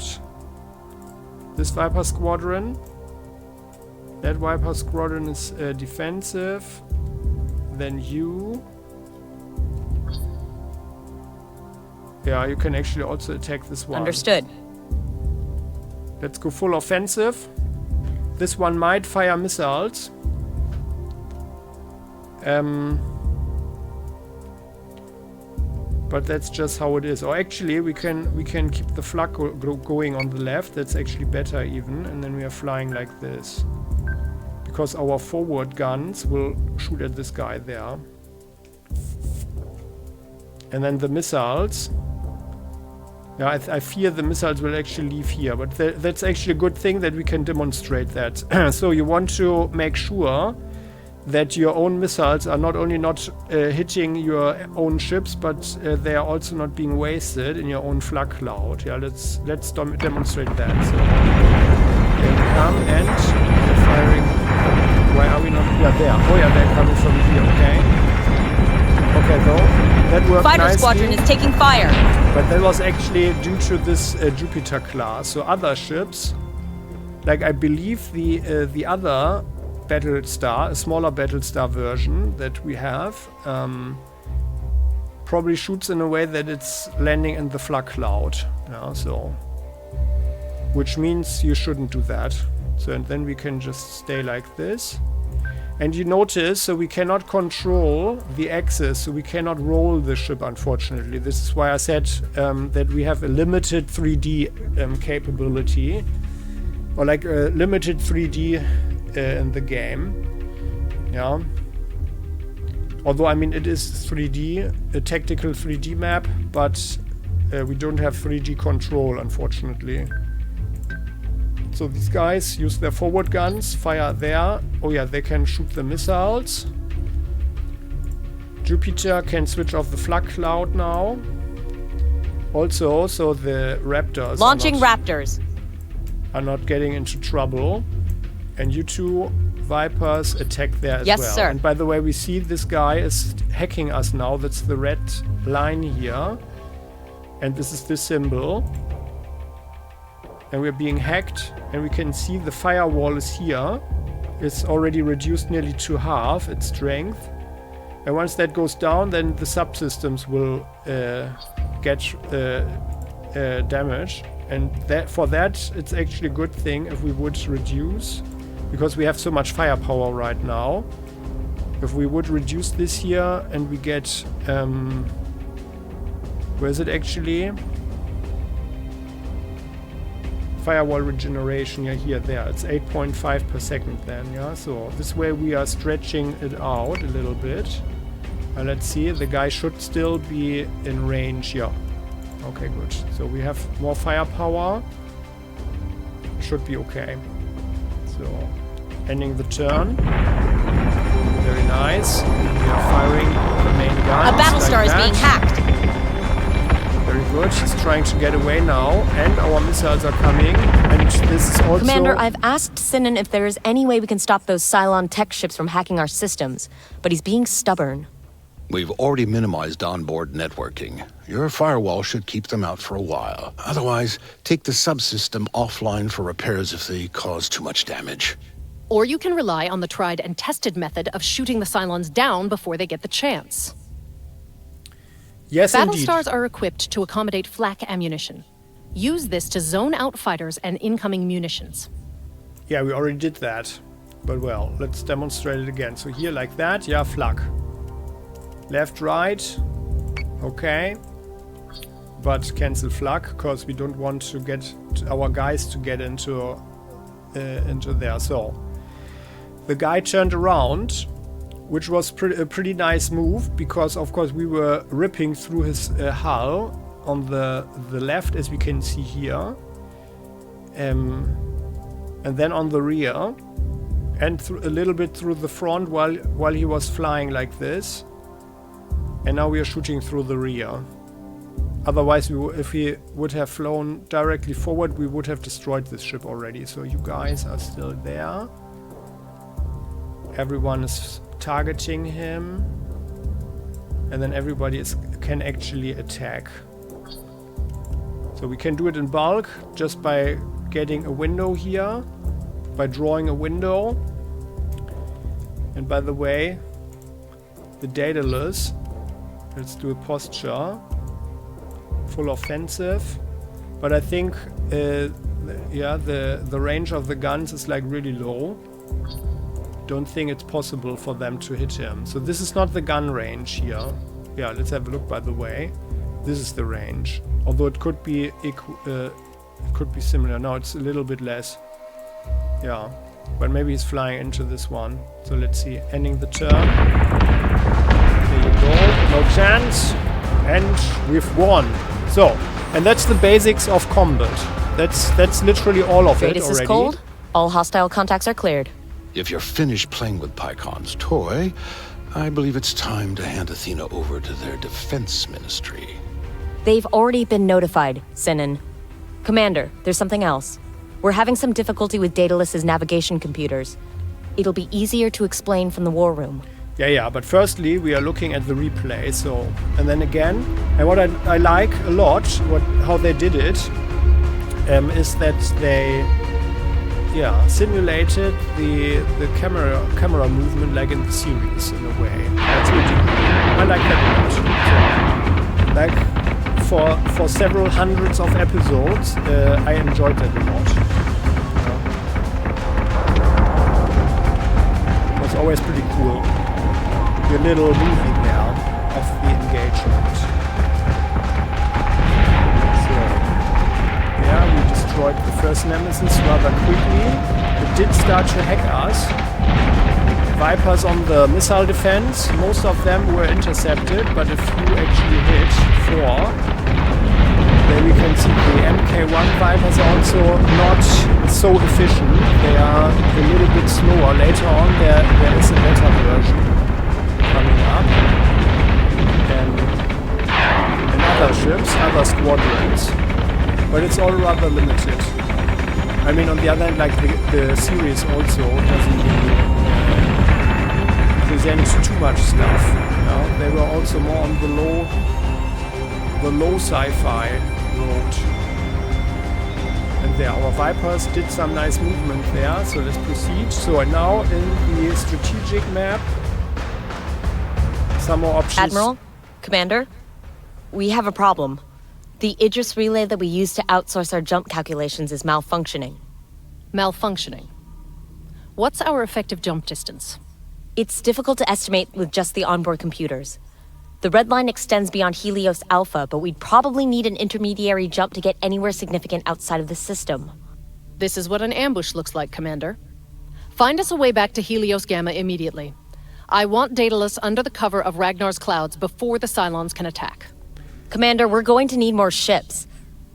this Viper squadron. That Viper squadron is defensive. Then you... Yeah, you can actually also attack this one. Understood. Let's go full offensive. This one might fire missiles. But that's just how it is. Or actually, we can keep the flak going on the left. That's actually better even. And then we are flying like this. Because our forward guns will shoot at this guy there. And then the missiles... Yeah, I fear the missiles will actually leave here, but that's actually a good thing that we can demonstrate that. So you want to make sure that your own missiles are not only not hitting your own ships, but they are also not being wasted in your own flak cloud. Yeah, let's demonstrate that. So here we come and we're firing. Why are we not? Yeah, there. Oh yeah, they're coming from here. Okay. Okay, though that worked Fighter nicely. squadron is taking fire. But that was actually due to this Jupiter class. So other ships, like I believe the other Battlestar, a smaller Battlestar version that we have, probably shoots in a way that it's landing in the flak cloud. Yeah, so which means you shouldn't do that. So and then we can just stay like this. And you notice, so we cannot control the axis, so we cannot roll the ship, unfortunately. This is why I said that we have a limited 3D capability, or like a limited 3D in the game. Yeah. Although, I mean, it is 3D, a tactical 3D map, but we don't have 3D control, unfortunately. So these guys use their forward guns, fire there. Oh yeah, they can shoot the missiles. Jupiter can switch off the flak cloud now. Also, so the Raptors launching Raptors are not getting into trouble. And you two Vipers attack there as well. Yes, sir. And by the way, we see this guy is hacking us now. That's the red line here. And this is the symbol. And we're being hacked. And we can see the firewall is here. It's already reduced nearly to half its strength. And once that goes down, then the subsystems will get damaged. And for that, it's actually a good thing if we would reduce. Because we have so much firepower right now. If we would reduce this here and we get... where is it actually? Firewall regeneration, yeah, here, there. It's 8.5 per second then, yeah? So this way we are stretching it out a little bit. Let's see, the guy should still be in range, yeah. Okay, good. So we have more firepower. Should be okay. So, ending the turn. Very nice. We are firing the main guns. A Battlestar is being hacked. Very good. She's trying to get away now, and our missiles are coming. And this is also... Commander, I've asked Sinan if there is any way we can stop those Cylon tech ships from hacking our systems, but he's being stubborn. We've already minimized onboard networking. Your firewall should keep them out for a while. Otherwise, take the subsystem offline for repairs if they cause too much damage. Or you can rely on the tried and tested method of shooting the Cylons down before they get the chance. Yes, Battlestars indeed. are equipped to accommodate flak ammunition. Use this to zone out fighters and incoming munitions. Yeah, we already did that. But well, let's demonstrate it again. So here like that, yeah, flak. Left, right. Okay. But cancel flak, because we don't want to get our guys to get into there. So the guy turned around, which was a pretty nice move, because of course we were ripping through his hull on the left, as we can see here, and then on the rear, and a little bit through the front while he was flying like this. And now we are shooting through the rear. Otherwise, if we would have flown directly forward, we would have destroyed this ship already. So you guys are still there. Everyone is targeting him. And then everybody can actually attack. So we can do it in bulk just by getting a window here. By drawing a window. And by the way, the Daedalus... Let's do a posture. Full offensive. But I think, yeah, the range of the guns is like really low. Don't think it's possible for them to hit him. So this is not the gun range here. Yeah, let's have a look, by the way. This is the range. Although it could be similar. No, it's a little bit less. Yeah, but maybe he's flying into this one. So let's see. Ending the turn. There you go, no chance, and we've won. So, and that's the basics of combat. That's literally all of it already. Is cold. All hostile contacts are cleared. If you're finished playing with Pycon's toy, I believe it's time to hand Athena over to their defense ministry. They've already been notified, Sinan. Commander, there's something else. We're having some difficulty with Daedalus's navigation computers. It'll be easier to explain from the war room. Yeah, but firstly we are looking at the replay, so, and then again, and what I like a lot, how they did it, is that they, yeah, simulated the camera movement like in the series in a way. That's really cool. I like that a lot. So, like for several hundreds of episodes, I enjoyed that a lot. It was always pretty cool. A little movie now of the engagement. So, yeah, we destroyed the first Nemesis rather quickly. It did start to hack us. Vipers on the missile defense, most of them were intercepted, but a few actually hit 4. There we can see the MK1 Vipers are also not so efficient. They are a little bit slower. Later on there is a better version coming up, and other ships, other squadrons, but it's all rather limited. I mean, on the other hand, like the series also doesn't really present too much stuff. You know? They were also more on the low the low sci-fi road. And there, our Vipers did some nice movement there, so let's proceed. So now in the strategic map, some more options. Admiral, Commander, we have a problem. The Idris relay that we use to outsource our jump calculations is malfunctioning. Malfunctioning. What's our effective jump distance? It's difficult to estimate with just the onboard computers. The red line extends beyond Helios Alpha, but we'd probably need an intermediary jump to get anywhere significant outside of the system. This is what an ambush looks like, Commander. Find us a way back to Helios Gamma immediately. I want Daedalus under the cover of Ragnar's clouds before the Cylons can attack. Commander, we're going to need more ships.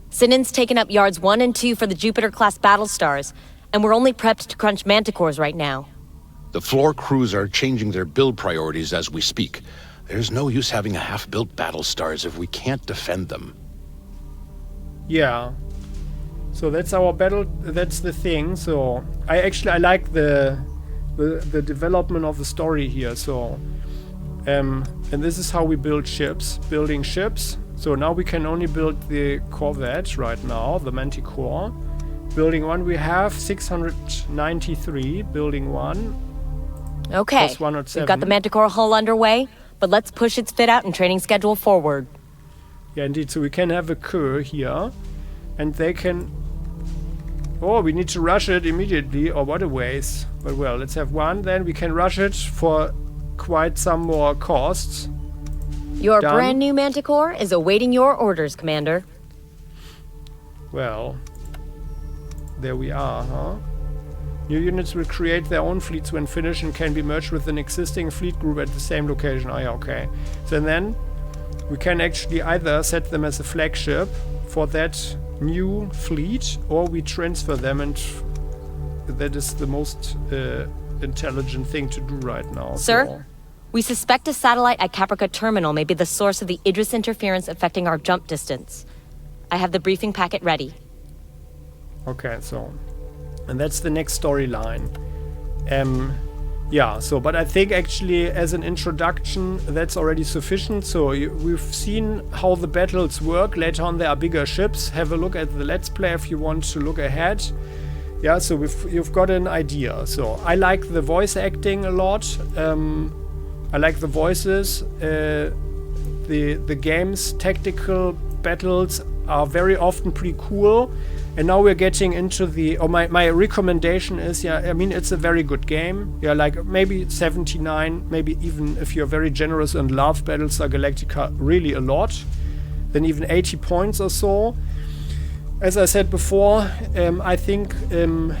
Sinan's taken up yards 1 and 2 for the Jupiter-class Battlestars, and we're only prepped to crunch manticores right now. The floor crews are changing their build priorities as we speak. There's no use having a half-built Battlestars if we can't defend them. Yeah. So that's our battle, that's the thing. So I like the development of the story here. So and this is how we build ships. Building ships. So now we can only build the Corvette right now, the Manticore. Building 1 we have 693. Building 1. Okay, Plus 107. we've got the Manticore hull underway, but let's push its fit out and training schedule forward. Yeah, indeed. So we can have a crew here, and they can... Oh, we need to rush it immediately, or what a waste. But well, let's have one, then we can rush it for quite some more costs. Your Done. brand new Manticore is awaiting your orders, Commander. Well, there we are, huh? New units will create their own fleets when finished and can be merged with an existing fleet group at the same location. Oh, yeah, okay. So then we can actually either set them as a flagship for that new fleet, or we transfer them, and that is the most intelligent thing to do right now. Sir, so. we suspect a satellite at Caprica Terminal may be the source of the Idris interference affecting our jump distance. I have the briefing packet ready. Okay, so... And that's the next storyline. Yeah, so, but I think actually as an introduction, that's already sufficient. So we've seen how the battles work. Later on there are bigger ships. Have a look at the Let's Play if you want to look ahead. Yeah, so you've got an idea. So I like the voice acting a lot. I like the voices. The game's tactical battles are very often pretty cool. And now we're getting into the... Oh, my recommendation is, yeah, I mean, it's a very good game. Yeah, like maybe 79, maybe even if you're very generous and love Battlestar Galactica really a lot, then even 80 points or so. As I said before, I think in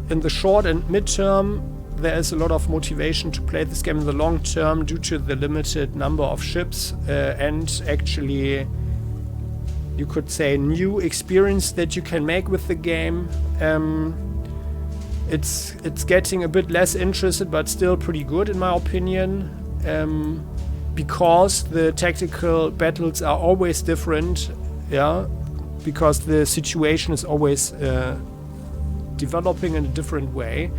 the short and mid-term, there is a lot of motivation to play this game in the long term due to the limited number of ships and actually... you could say new experience that you can make with the game. It's getting a bit less interested, but still pretty good in my opinion, because the tactical battles are always different. Yeah, because the situation is always developing in a different way,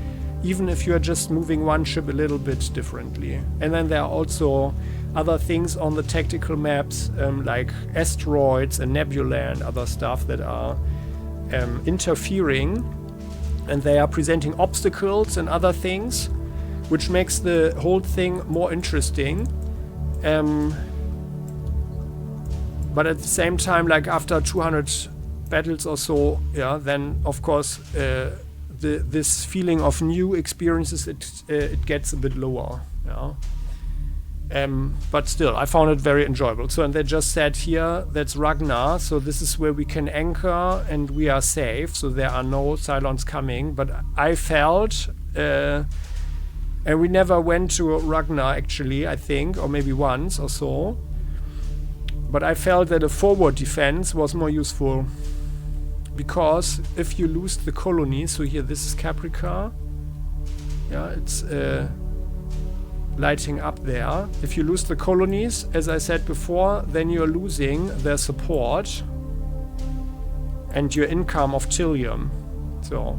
even if you are just moving one ship a little bit differently. And then there are also other things on the tactical maps, like asteroids and nebulae and other stuff that are interfering, and they are presenting obstacles and other things, which makes the whole thing more interesting. But at the same time, like after 200 battles or so, yeah, then of course this feeling of new experiences, it gets a bit lower. Yeah. But still, I found it very enjoyable. So, and they just said here, that's Ragnar. So this is where we can anchor and we are safe. So there are no Cylons coming. But I felt, and we never went to Ragnar actually, I think, or maybe once or so. But I felt that a forward defense was more useful. Because if you lose the colonies, so here this is Caprica. Yeah, it's... lighting up there. If you lose the colonies, as I said before, then you're losing their support and your income of Tilium. So,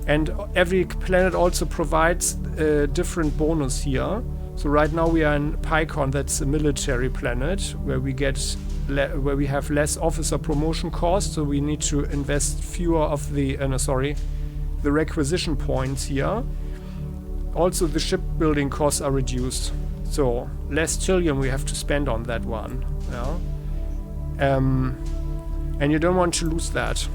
and every planet also provides a different bonus here. So right now we are in Pycon, that's a military planet, where we get where we have less officer promotion costs, so we need to invest fewer of the the requisition points here. Also, the shipbuilding costs are reduced, so less Cylon we have to spend on that one. Yeah, and you don't want to lose that,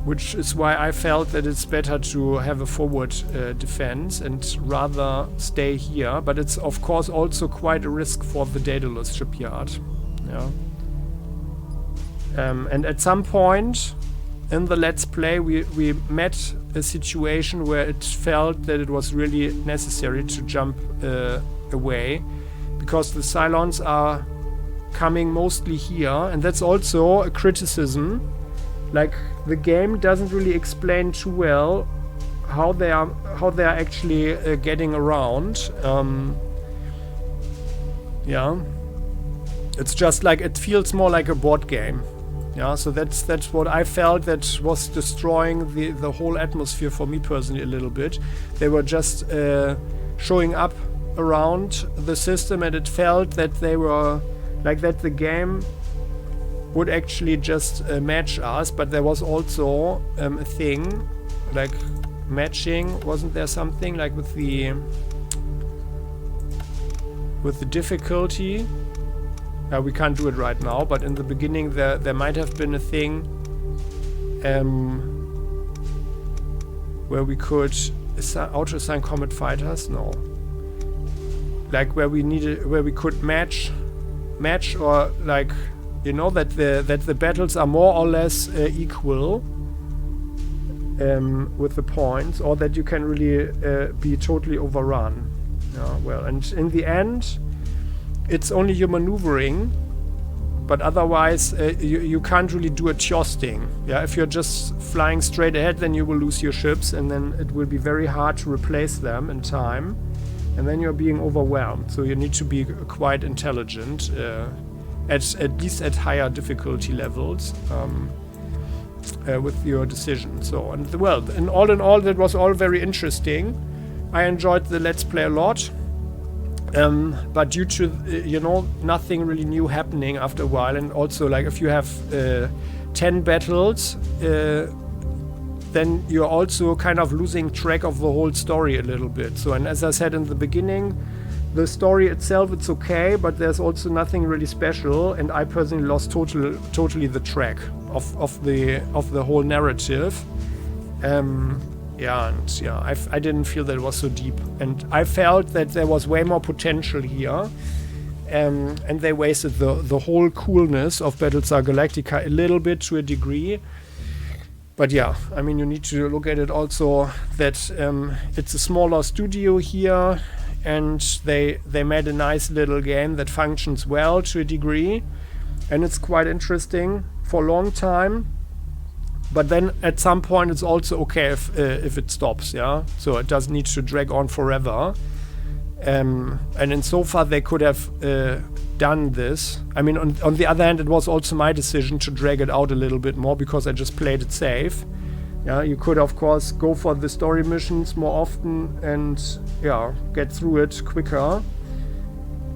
which is why I felt that it's better to have a forward defense and rather stay here. But it's of course also quite a risk for the Daedalus shipyard. Yeah. And at some point in the Let's Play, we met a situation where it felt that it was really necessary to jump away, because the Cylons are coming mostly here, and that's also a criticism. Like, the game doesn't really explain too well how they are actually getting around. Yeah, it's just like, it feels more like a board game. Yeah, so that's what I felt that was destroying the whole atmosphere for me personally a little bit. They were just showing up around the system, and it felt that they were like that the game would actually just match us, but there was also a thing like matching. Wasn't there something like with the difficulty? We can't do it right now, but in the beginning there might have been a thing where we could auto-assign combat fighters. No, like where we could match, or like, you know, that the battles are more or less equal with the points, or that you can really be totally overrun. Yeah, well, and in the end, it's only your maneuvering, but otherwise you can't really do a jousting. Yeah, if you're just flying straight ahead, then you will lose your ships, and then it will be very hard to replace them in time, and then you're being overwhelmed. So you need to be quite intelligent, at least at higher difficulty levels, with your decision. So, and well, in all, that was all very interesting. I enjoyed the Let's Play a lot. But due to, you know, nothing really new happening after a while, and also, like, if you have 10 battles, then you're also kind of losing track of the whole story a little bit. So, and as I said in the beginning, the story itself, it's okay, but there's also nothing really special, and I personally lost totally the track of the whole narrative. Yeah, and yeah, I didn't feel that it was so deep, and I felt that there was way more potential here, and they wasted the whole coolness of Battlestar Galactica a little bit to a degree. But yeah, I mean, you need to look at it also that it's a smaller studio here, and they made a nice little game that functions well to a degree, and it's quite interesting for a long time. But then at some point it's also okay if it stops, yeah? So it doesn't need to drag on forever. And in so far they could have done this. I mean, on the other hand, it was also my decision to drag it out a little bit more, because I just played it safe. Yeah, you could of course go for the story missions more often and, yeah, get through it quicker.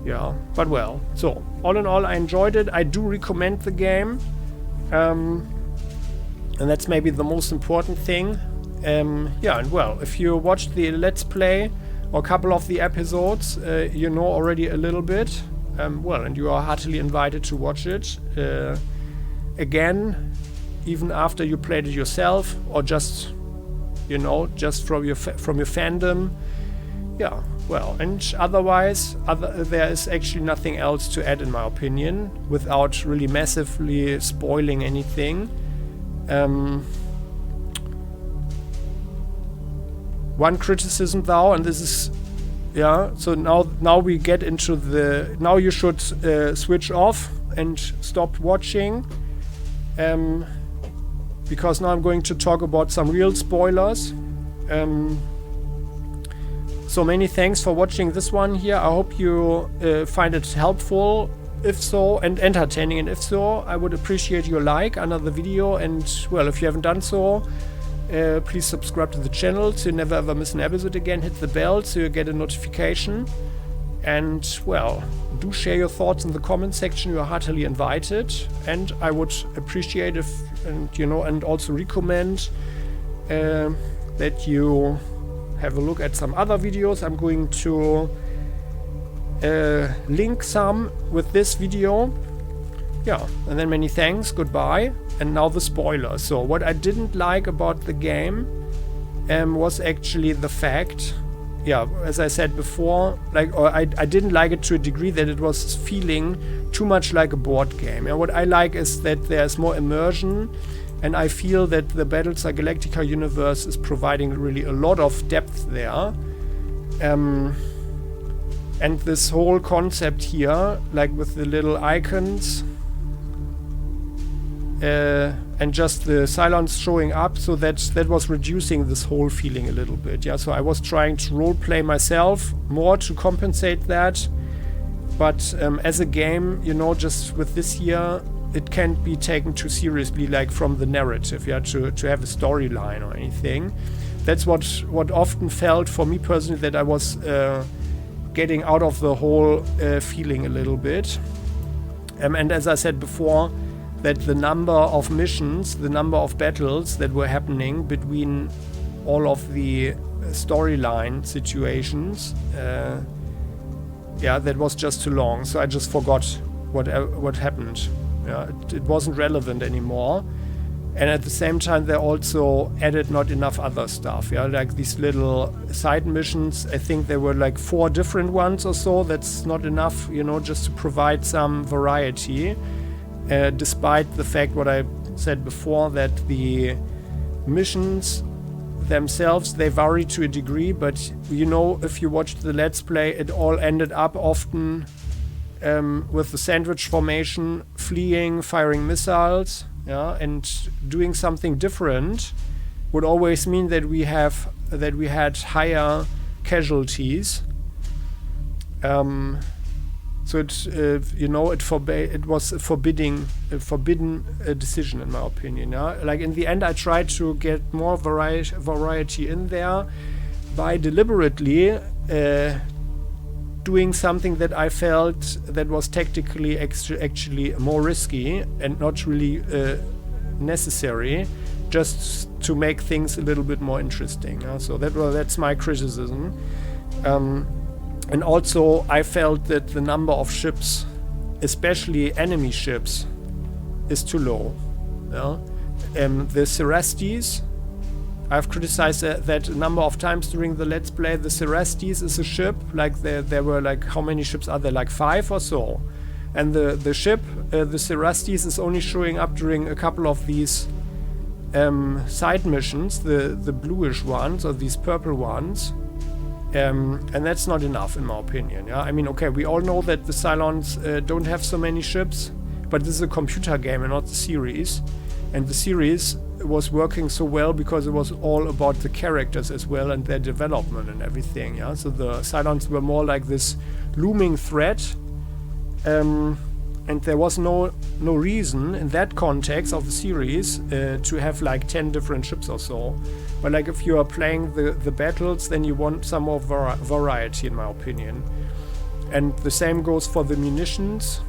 Yeah, but well. So, all in all, I enjoyed it. I do recommend the game. And that's maybe the most important thing. Yeah, and well, if you watched the Let's Play or a couple of the episodes, you know already a little bit. Well, and you are heartily invited to watch it again, even after you played it yourself, or just, you know, just from your fandom. Yeah, well, and otherwise, there is actually nothing else to add, in my opinion, without really massively spoiling anything. One criticism though, and this is, yeah, so now we get into now you should switch off and stop watching, because now I'm going to talk about some real spoilers. So many thanks for watching this one here. I hope you find it helpful. If so, and entertaining, and if so, I would appreciate your like under the video, and well, if you haven't done so, please subscribe to the channel so you never ever miss an episode again. Hit the bell so you get a notification. And, well, do share your thoughts in the comment section. You are heartily invited. And I would appreciate if, and also recommend that you have a look at some other videos. I'm going to link some with this video. Yeah, and then many thanks, goodbye. And now the spoiler. So what I didn't like about the game was actually the fact, as I said before, I didn't like it to a degree that it was feeling too much like a board game. And what I like is that there's more immersion, and I feel that the Battlestar Galactica universe is providing really a lot of depth there. And this whole concept here, like with the little icons, and just the Cylons showing up, so that was reducing this whole feeling a little bit. Yeah, so I was trying to roleplay myself more to compensate that, but as a game, just with this here, it can't be taken too seriously, like from the narrative, to have a storyline or anything. That's what often felt for me personally that I was getting out of the whole feeling a little bit. And as I said before, that the number of missions, the number of battles that were happening between all of the storyline situations, that was just too long. So I just forgot what happened. It wasn't relevant anymore. And at the same time, they also added not enough other stuff. Like these little side missions. I think there were like 4 different ones or so. That's not enough, just to provide some variety. Despite the fact what I said before, that the missions themselves, they vary to a degree, but if you watched the Let's Play, it all ended up often with the sandwich formation, fleeing, firing missiles, and doing something different would always mean that we had higher casualties. So it was a forbidden decision, in my opinion. Like in the end, I tried to get more variety in there by deliberately doing something that I felt that was tactically actually more risky and not really necessary, just to make things a little bit more interesting. So that's my criticism. And also, I felt that the number of ships, especially enemy ships, is too low. The Cerastes, I've criticized that a number of times during the Let's Play. The Cerastes is a ship, like there were like, how many ships are there? Like 5 or so. And the ship, the Cerastes, is only showing up during a couple of these side missions, the bluish ones or these purple ones. And that's not enough, in my opinion. I mean, okay, we all know that the Cylons don't have so many ships, but this is a computer game and not the series. And the series was working so well because it was all about the characters as well and their development and everything. So the Cylons were more like this looming threat, and there was no reason in that context of the series to have like 10 different ships or so. But like if you are playing the battles, then you want some more variety, in my opinion. And the same goes for the munitions.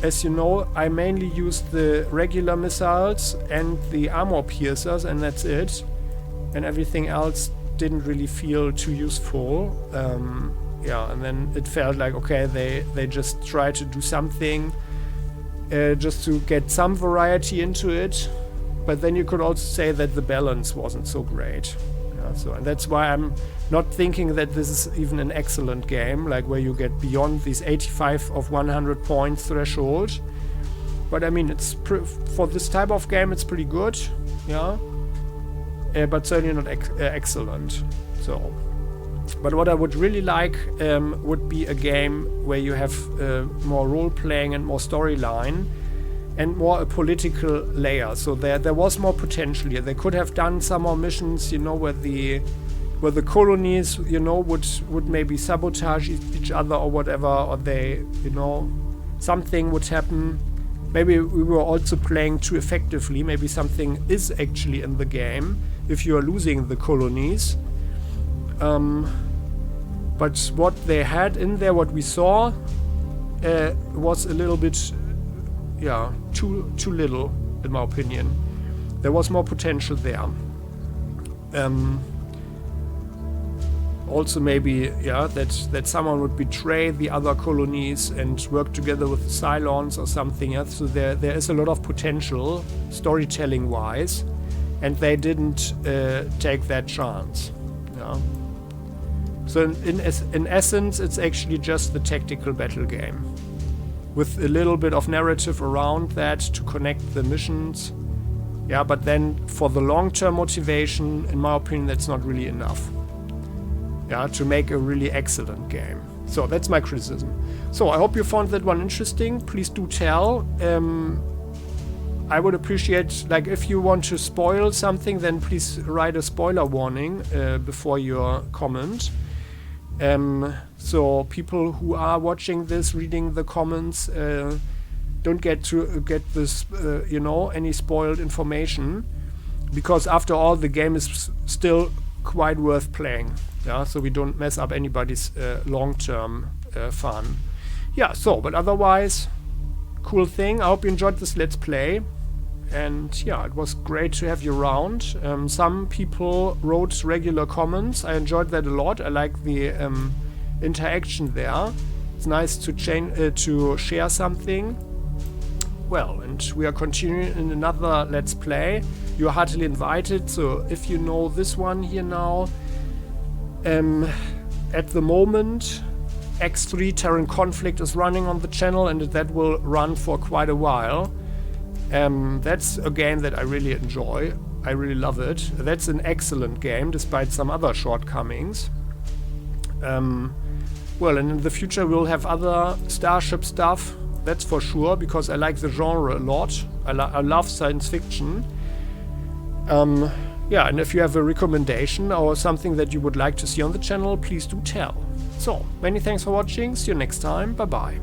As you know, I mainly used the regular missiles and the armor piercers, and that's it. And everything else didn't really feel too useful. And then it felt like, okay, they just try to do something just to get some variety into it. But then you could also say that the balance wasn't so great. And that's why I'm not thinking that this is even an excellent game, like where you get beyond these 85 of 100 points threshold. But I mean, it's for this type of game, it's pretty good, but certainly not excellent. So, but what I would really like would be a game where you have more role playing and more storyline, and more a political layer. So there was more potential here. They could have done some more missions, where the colonies, would maybe sabotage each other or whatever, or they, something would happen. Maybe we were also playing too effectively. Maybe something is actually in the game if you are losing the colonies. But what they had in there, what we saw, was a little bit, yeah, too little, in my opinion. There was more potential there. Also maybe, yeah, that someone would betray the other colonies and work together with the Cylons or something. Yeah? So there is a lot of potential, storytelling-wise, and they didn't take that chance. Yeah. So in essence, it's actually just the tactical battle game, with a little bit of narrative around that to connect the missions. Yeah, but then for the long-term motivation, in my opinion, that's not really enough. Yeah, to make a really excellent game. So that's my criticism. So I hope you found that one interesting. Please do tell. I would appreciate, like, if you want to spoil something, then please write a spoiler warning before your comment. So people who are watching this, reading the comments, don't get this, you know, any spoiled information, because after all, the game is still quite worth playing. Yeah, so we don't mess up anybody's long-term fun. Yeah, so, but otherwise, cool thing. I hope you enjoyed this Let's Play. And yeah, it was great to have you around. Some people wrote regular comments. I enjoyed that a lot. I like the interaction there. It's nice to share something. Well, and we are continuing in another Let's Play. You're heartily invited. So if you know this one here now, at the moment, X3 Terran Conflict is running on the channel, and that will run for quite a while. That's a game that I really enjoy. I really love it. That's an excellent game, despite some other shortcomings. Well, and in the future we'll have other Starship stuff, that's for sure, because I like the genre a lot. I love science fiction. Yeah, and if you have a recommendation or something that you would like to see on the channel, please do tell. So, many thanks for watching. See you next time. Bye-bye.